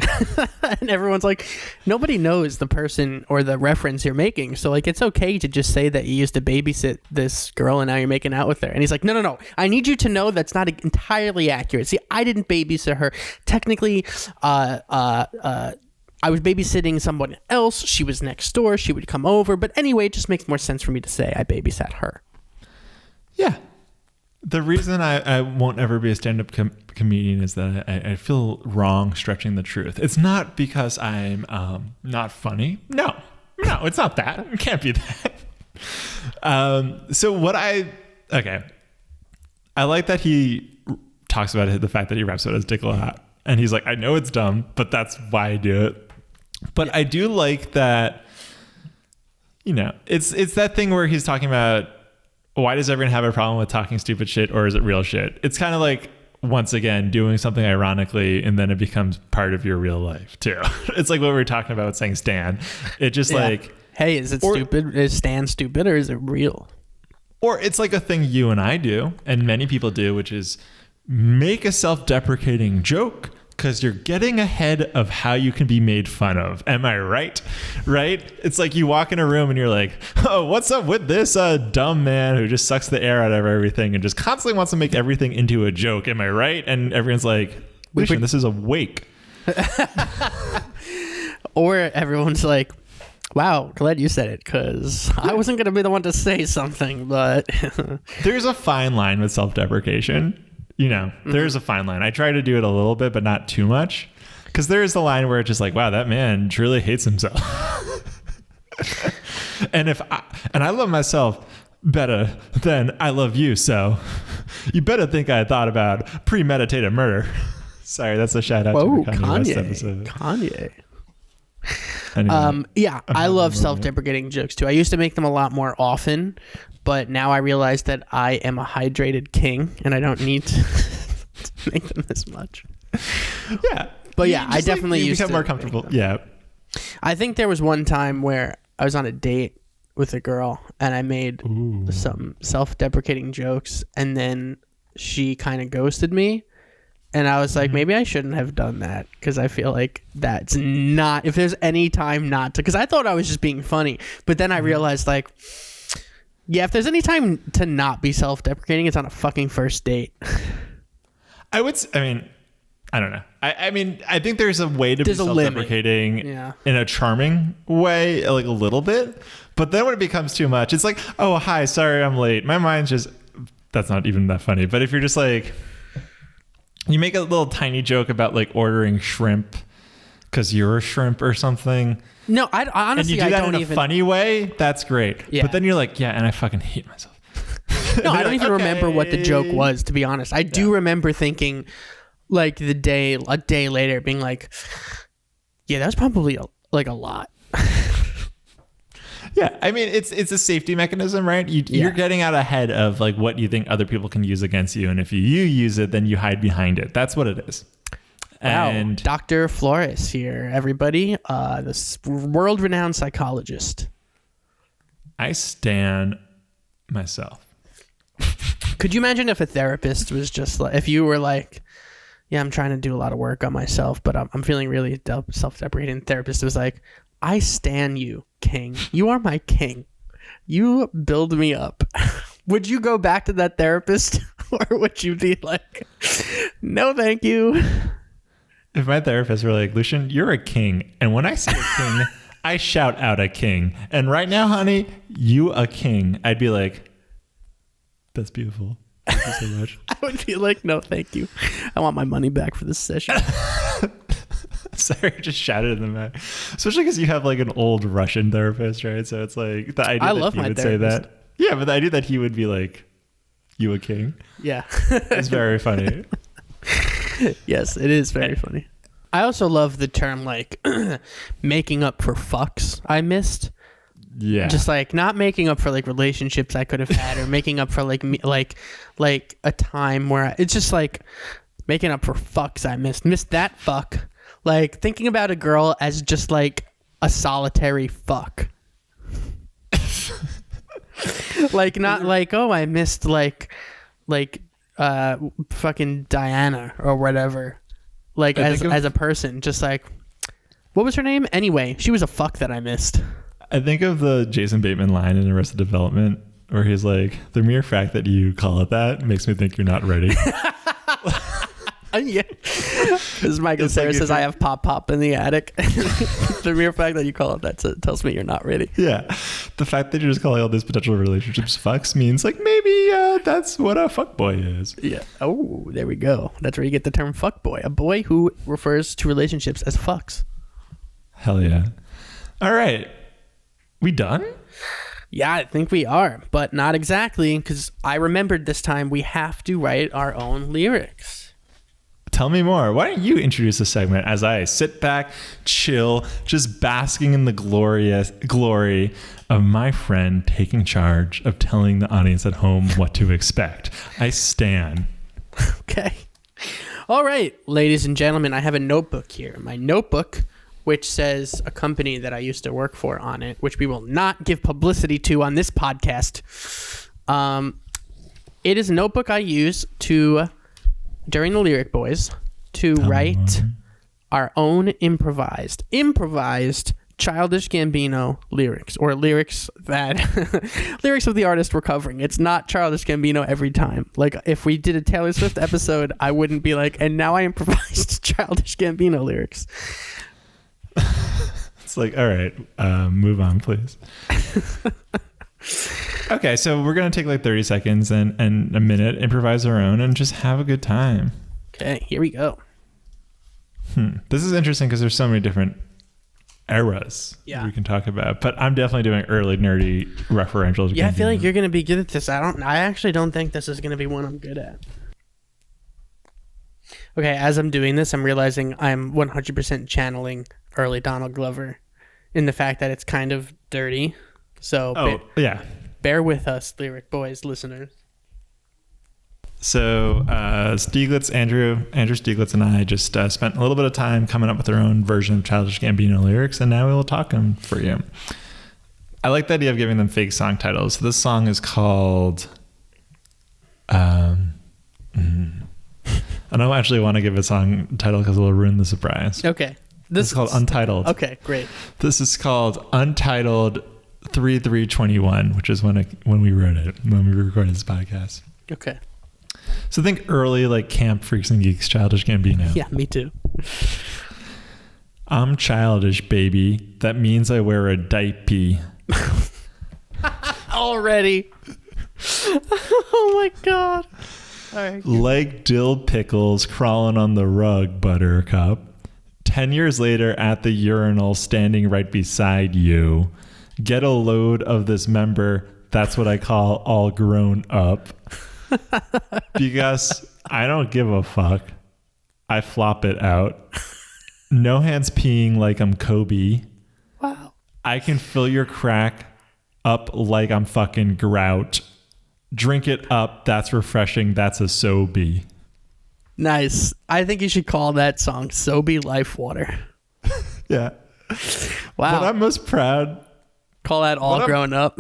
And everyone's like, nobody knows the person or the reference you're making. So like, it's okay to just say that you used to babysit this girl and now you're making out with her. And he's like, no. I need you to know that's not entirely accurate. See, I didn't babysit her. Technically, I was babysitting someone else. She was next door. She would come over. But anyway, it just makes more sense for me to say I babysat her. Yeah. The reason I won't ever be a stand-up comedian is that I feel wrong stretching the truth. It's not because I'm not funny. No, it's not that. It can't be that. I like that he talks about the fact that he raps about his dick a lot. And he's like, I know it's dumb, but that's why I do it. But I do like that, you know, it's that thing where he's talking about, why does everyone have a problem with talking stupid shit, or is it real shit? It's kind of like, once again, doing something ironically, and then it becomes part of your real life too. It's like what we were talking about with saying Stan. It just like, hey, is it stupid? Is Stan stupid, or is it real? Or it's like a thing you and I do, and many people do, which is make a self-deprecating joke because you're getting ahead of how you can be made fun of. Am I right? Right? It's like you walk in a room and you're like, oh, what's up with this dumb man who just sucks the air out of everything and just constantly wants to make everything into a joke. Am I right? And everyone's like, listen, this is a wake. Or everyone's like, wow, glad you said it, because I wasn't going to be the one to say something, but... There's a fine line with self-deprecation. You know, there's a fine line. I try to do it a little bit, but not too much. Because there is the line where it's just like, wow, that man truly hates himself. And I love myself better than I love you. So you better think I thought about premeditated murder. Sorry, that's a shout out to the Kanye West episode. Kanye. Anyway, I love self-deprecating jokes too. I used to make them a lot more often, but now I realize that I am a hydrated king and I don't need to make them as much. Yeah. But yeah, I definitely used to become more comfortable. Yeah. I think there was one time where I was on a date with a girl and I made some self-deprecating jokes, and then she kind of ghosted me. And I was like, maybe I shouldn't have done that, because I feel like that's not, if there's any time not to, because I thought I was just being funny. But then I realized, like, yeah, if there's any time to not be self-deprecating, it's on a fucking first date. I don't know. I think there's a way to be self-deprecating in a charming way, like a little bit. But then when it becomes too much, it's like, oh, hi, sorry, I'm late. My mind's just, that's not even that funny. But if you're just like, you make a little tiny joke about like ordering shrimp because you're a shrimp or something. No, I honestly, and you do that in a funny way. That's great. Yeah. But then you're like, yeah, and I fucking hate myself. No, I don't even remember what the joke was, to be honest. I do remember thinking, like, a day later, being like, yeah, that was probably a lot. Yeah, I mean, it's a safety mechanism, right? You're getting out ahead of like what you think other people can use against you, and if you use it, then you hide behind it. That's what it is. Wow, and Dr. Flores here, everybody, this world-renowned psychologist. I stan myself. Could you imagine if a therapist was just like, if you were like, yeah, I'm trying to do a lot of work on myself, but I'm feeling really self-deprecating. Therapist was like, I stan you, king. You are my king. You build me up. Would you go back to that therapist, or would you be like, no, thank you? If my therapist were like, Lucian, you're a king. And when I see a king, I shout out a king. And right now, honey, you a king. I'd be like, that's beautiful. Thank you so much. I would be like, no, thank you. I want my money back for this session. Sorry, I just shouted in the back. Especially because you have like an old Russian therapist, right? So it's like the idea I that love you my would therapist. say that. Yeah, but the idea that he would be like, you a king? Yeah. It's very funny. Yes, it is very funny. I also love the term like making up for fucks I missed. Yeah. Just like not making up for like relationships I could have had, or making up for like like a time where it's just like making up for fucks I missed that fuck. Like thinking about a girl as just like a solitary fuck. Like not like, oh, I missed like fucking Diana or whatever. Like as a person, just like, what was her name? Anyway, she was a fuck that I missed. I think of the Jason Bateman line in Arrested Development where he's like, the mere fact that you call it that makes me think you're not ready. Yeah. As Michael Cera says, I have pop in the attic. The mere fact that you call it that tells me you're not ready. Yeah. The fact that you're just calling all these potential relationships fucks means like maybe that's what a fuckboy is. Yeah. Oh, there we go. That's where you get the term fuckboy. A boy who refers to relationships as fucks. Hell yeah. All right. We done? Yeah, I think we are, but not exactly, because I remembered this time we have to write our own lyrics. Tell me more. Why don't you introduce the segment as I sit back, chill, just basking in the glory of my friend taking charge of telling the audience at home what to expect. I stan. Okay. All right, ladies and gentlemen, I have a notebook here. My notebook, which says a company that I used to work for on it, which we will not give publicity to on this podcast. It is a notebook I use during the Lyric Boys to write our own improvised Childish Gambino lyrics, or lyrics that lyrics of the artist we're covering. It's not Childish Gambino every time. Like if we did a Taylor Swift episode, I wouldn't be like, and now I improvised Childish Gambino lyrics. It's like, all right, move on, please. Okay, so we're going to take like 30 seconds and a minute, improvise our own, and just have a good time. Okay, here we go. This is interesting because there's so many different eras we can talk about, but I'm definitely doing early nerdy referentials. Yeah, I feel like you're going to be good at this. I actually don't think this is going to be one I'm good at. Okay, as I'm doing this, I'm realizing I'm 100% channeling early Donald Glover in the fact that it's kind of dirty. So bear with us, Lyric Boys listeners. So Stieglitz, Andrew Stieglitz and I just spent a little bit of time coming up with our own version of Childish Gambino lyrics, and now we will talk them for you. I like the idea of giving them fake song titles. So this song is called... I don't actually want to give a song title because it will ruin the surprise. Okay. This is called Untitled. Okay, great. This is called Untitled 3/3/21, which is when we wrote it, when we recorded this podcast. Okay. So think early like Camp Freaks and Geeks, Childish Gambino. Yeah, me too. I'm childish, baby. That means I wear a diaper. Already. Oh my God. All right. Like dill pickles crawling on the rug, buttercup. 10 years later at the urinal standing right beside you. Get a load of this member. That's what I call all grown up. Because I don't give a fuck. I flop it out. No hands peeing like I'm Kobe. Wow. I can fill your crack up like I'm fucking grout. Drink it up. That's refreshing. That's a Sobe. Nice. I think you should call that song Sobe Life Water. Yeah. Wow. What I'm most proud... Call that all grown up.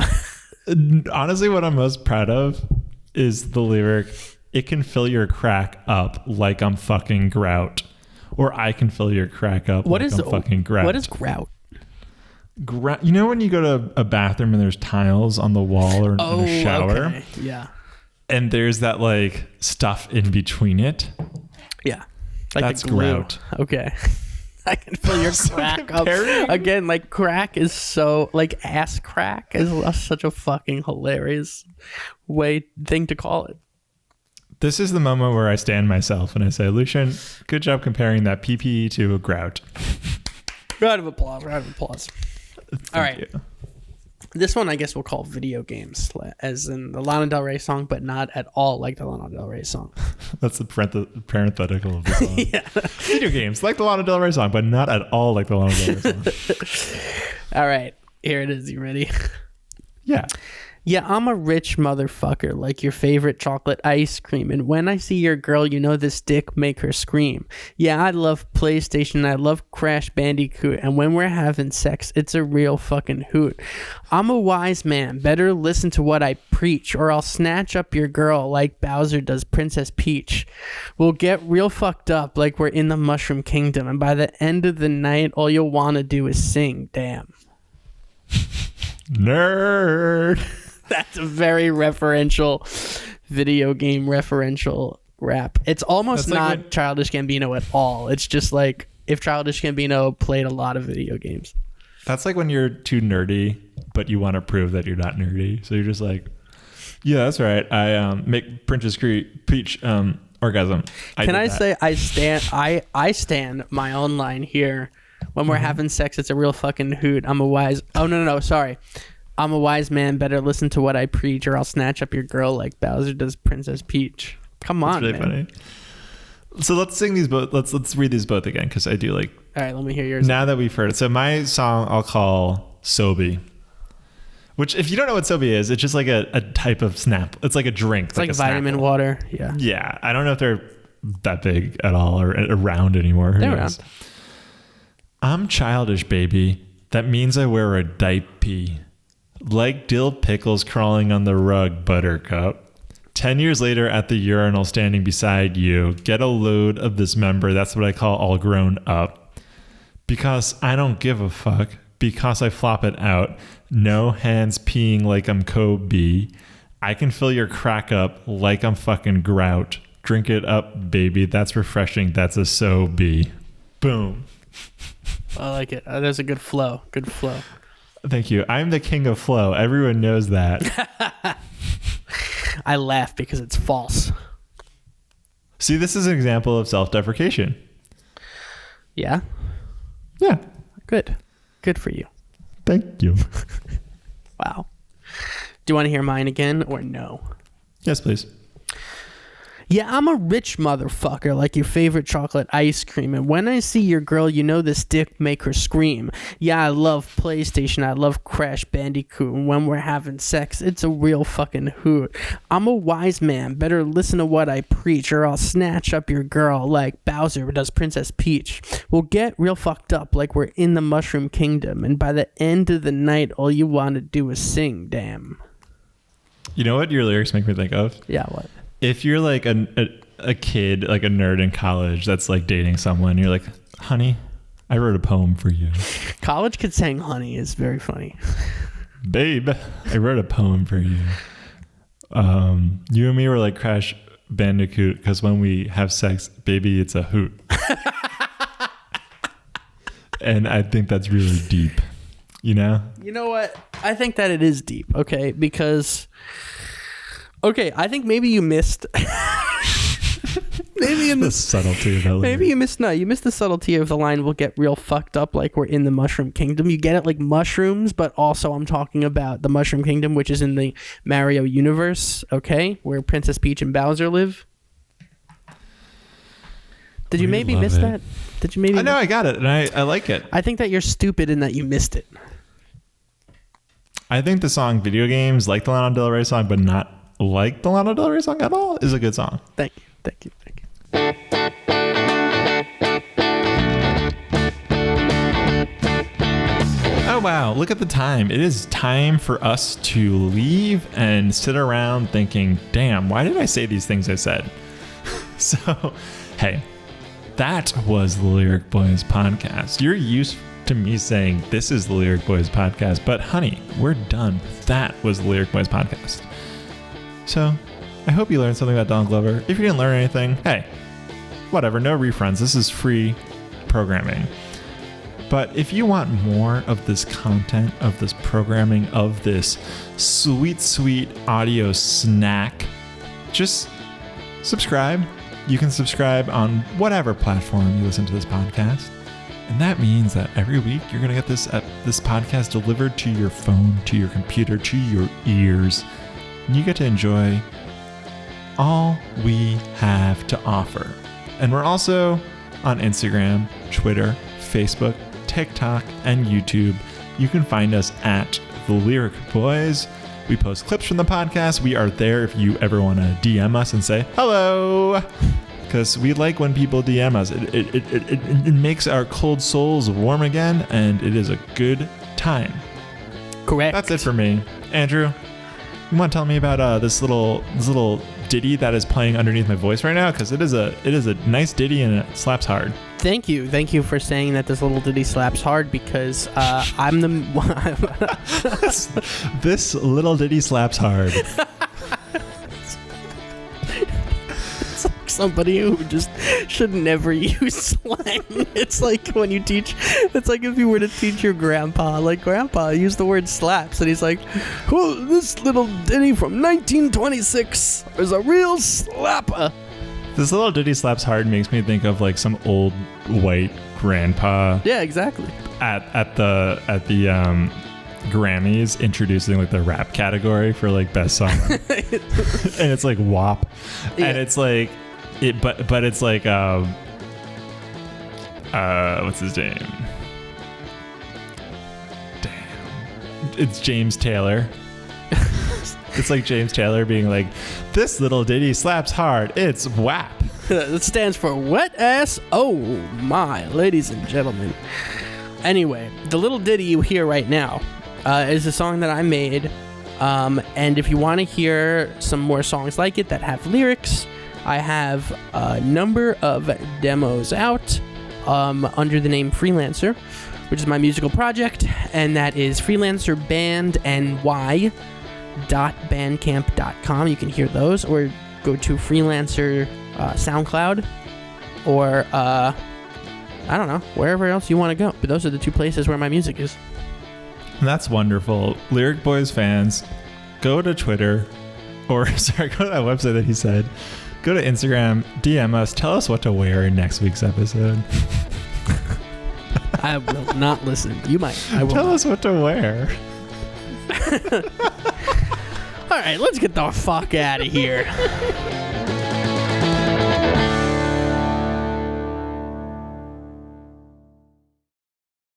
Honestly, what I'm most proud of is the lyric, it can fill your crack up like I'm fucking grout. Or I can fill your crack up I'm fucking grout. What is grout? You know when you go to a bathroom and there's tiles on the wall or in a shower? Okay. Yeah. And there's that like stuff in between it? Yeah. Like that's the glue. grout. Okay. I can fill your crack up. Again, like crack is so, like ass crack is such a fucking hilarious thing to call it. This is the moment where I stand myself and I say, Lucian, good job comparing that PPE to a grout. Round of applause. All right. You. This one I guess we'll call video games, as in the Lana Del Rey song, but not at all like the Lana Del Rey song. That's the parenthetical of the song. Yeah. Video games like the Lana Del Rey song, but not at all like the Lana Del Rey song. All right, here it is. You ready? Yeah. Yeah, I'm a rich motherfucker, like your favorite chocolate ice cream. And when I see your girl, you know this dick make her scream. Yeah, I love PlayStation, I love Crash Bandicoot. And when we're having sex, it's a real fucking hoot. I'm a wise man, better listen to what I preach, or I'll snatch up your girl like Bowser does Princess Peach. We'll get real fucked up like we're in the Mushroom Kingdom. And by the end of the night, all you'll want to do is sing, damn. Nerd. That's a very referential video game referential rap. It's almost That's like not Childish Gambino at all. It's just like if Childish Gambino played a lot of video games. That's like when you're too nerdy, but you want to prove that you're not nerdy. So you're just like, yeah, that's right. I make Princess Peach orgasm. Can I say I stand my own line here. When we're having sex, it's a real fucking hoot. I'm a wise. Oh no, sorry. I'm a wise man, better listen to what I preach, or I'll snatch up your girl like Bowser does Princess Peach. Come on, That's really man. funny. So let's sing these both. Let's read these both again, because I do like. All right, let me hear yours. Now that we've heard it, so my song I'll call Sobe. Which, if you don't know what Sobe is, it's just like a type of snap. It's like a drink. It's like a vitamin Snapple. water. Yeah. Yeah, I don't know if they're that big at all or around anymore. Who They're knows? around. I'm childish, baby. That means I wear a diaper. Like dill pickles crawling on the rug, buttercup. 10 years later at the urinal standing beside you, get a load of this member, that's what I call all grown up. Because I don't give a fuck, because I flop it out. No hands peeing like I'm Kobe. I can fill your crack up like I'm fucking Grout. Drink it up, baby, that's refreshing, that's a Sobe. Boom. I like it. There's a good flow. Good flow. Thank you. I'm the king of flow. Everyone knows that. I laugh because it's false. See, this is an example of self-deprecation. Yeah? Yeah. Good. Good for you. Thank you. Wow. Do you want to hear mine again or no? Yes, please. Yeah, I'm a rich motherfucker, like your favorite chocolate ice cream. And when I see your girl, you know this dick make her scream. Yeah, I love PlayStation, I love Crash Bandicoot. And when we're having sex, it's a real fucking hoot. I'm a wise man, better listen to what I preach, or I'll snatch up your girl like Bowser does Princess Peach. We'll get real fucked up like we're in the Mushroom Kingdom. And by the end of the night, all you want to do is sing, damn. You know what your lyrics make me think of? Yeah, what? If you're like a kid, like a nerd in college that's like dating someone, you're like, honey, I wrote a poem for you. College kid saying honey is very funny. Babe, I wrote a poem for you. You and me were like Crash Bandicoot, because when we have sex, baby, it's a hoot. And I think that's really deep, you know? You know what? I think that it is deep, okay? Because... Okay, I think maybe you missed. Maybe in The subtlety of that. Maybe you missed. No, you missed the subtlety of the line. We'll get real fucked up like we're in the Mushroom Kingdom. You get it like mushrooms, but also I'm talking about the Mushroom Kingdom, which is in the Mario universe. Okay, where Princess Peach and Bowser live. Did you maybe miss that? Did you maybe? I know, I got it, and I like it. I think that you're stupid in that you missed it. I think the song "Video Games" like the Lana Del Rey song, but not like the Lana Del Rey song at all, is a good song. Thank you. Thank you. Thank you. Oh wow, look at the time. It is time for us to leave and sit around thinking, damn, why did I say these things I said? So, hey, that was the Lyric Boys podcast. You're used to me saying this is the Lyric Boys podcast, but honey, we're done. That was the Lyric Boys podcast. So, I hope you learned something about Donald Glover. If you didn't learn anything, hey, whatever, no refunds. This is free programming. But if you want more of this content, of this programming, of this sweet, sweet audio snack, just subscribe. You can subscribe on whatever platform you listen to this podcast. And that means that every week you're going to get this podcast delivered to your phone, to your computer, to your ears. And you get to enjoy all we have to offer. And we're also on Instagram, Twitter, Facebook, TikTok, and YouTube. You can find us at The Lyric Boys. We post clips from the podcast. We are there if you ever want to DM us and say hello. Because we like when people DM us. It makes our cold souls warm again, and it is a good time. Correct. That's it for me. Andrew, you want to tell me about this little ditty that is playing underneath my voice right now? Because it is a nice ditty and it slaps hard. Thank you for saying that this little ditty slaps hard, because I'm the This little ditty slaps hard. It's like somebody who just should never use slang. It's like when you teach. It's like if you were to teach your grandpa, like, grandpa, use the word slaps, and he's like, "Oh, this little ditty from 1926 is a real slapper." This little ditty slaps hard makes me think of like some old white grandpa. Yeah, exactly. At the Grammys introducing like the rap category for like best song, and it's like WAP, yeah. And it's like but it's like what's his name? Damn, it's James Taylor. It's like James Taylor being like, this little ditty slaps hard. It's WAP. It stands for wet ass. Oh my, ladies and gentlemen. Anyway, the little ditty you hear right now is a song that I made. And if you want to hear some more songs like it that have lyrics, I have a number of demos out under the name Freelancer, which is my musical project. And that is freelancerbandny.bandcamp.com. You can hear those, or go to Freelancer SoundCloud, or I don't know, wherever else you want to go. But those are the two places where my music is. That's wonderful. Lyric Boys fans, go to Twitter, or go to that website that he said. Go to Instagram, DM us, tell us what to wear in next week's episode. I will not listen. You might. I will. Tell us what to wear. All right, let's get the fuck out of here.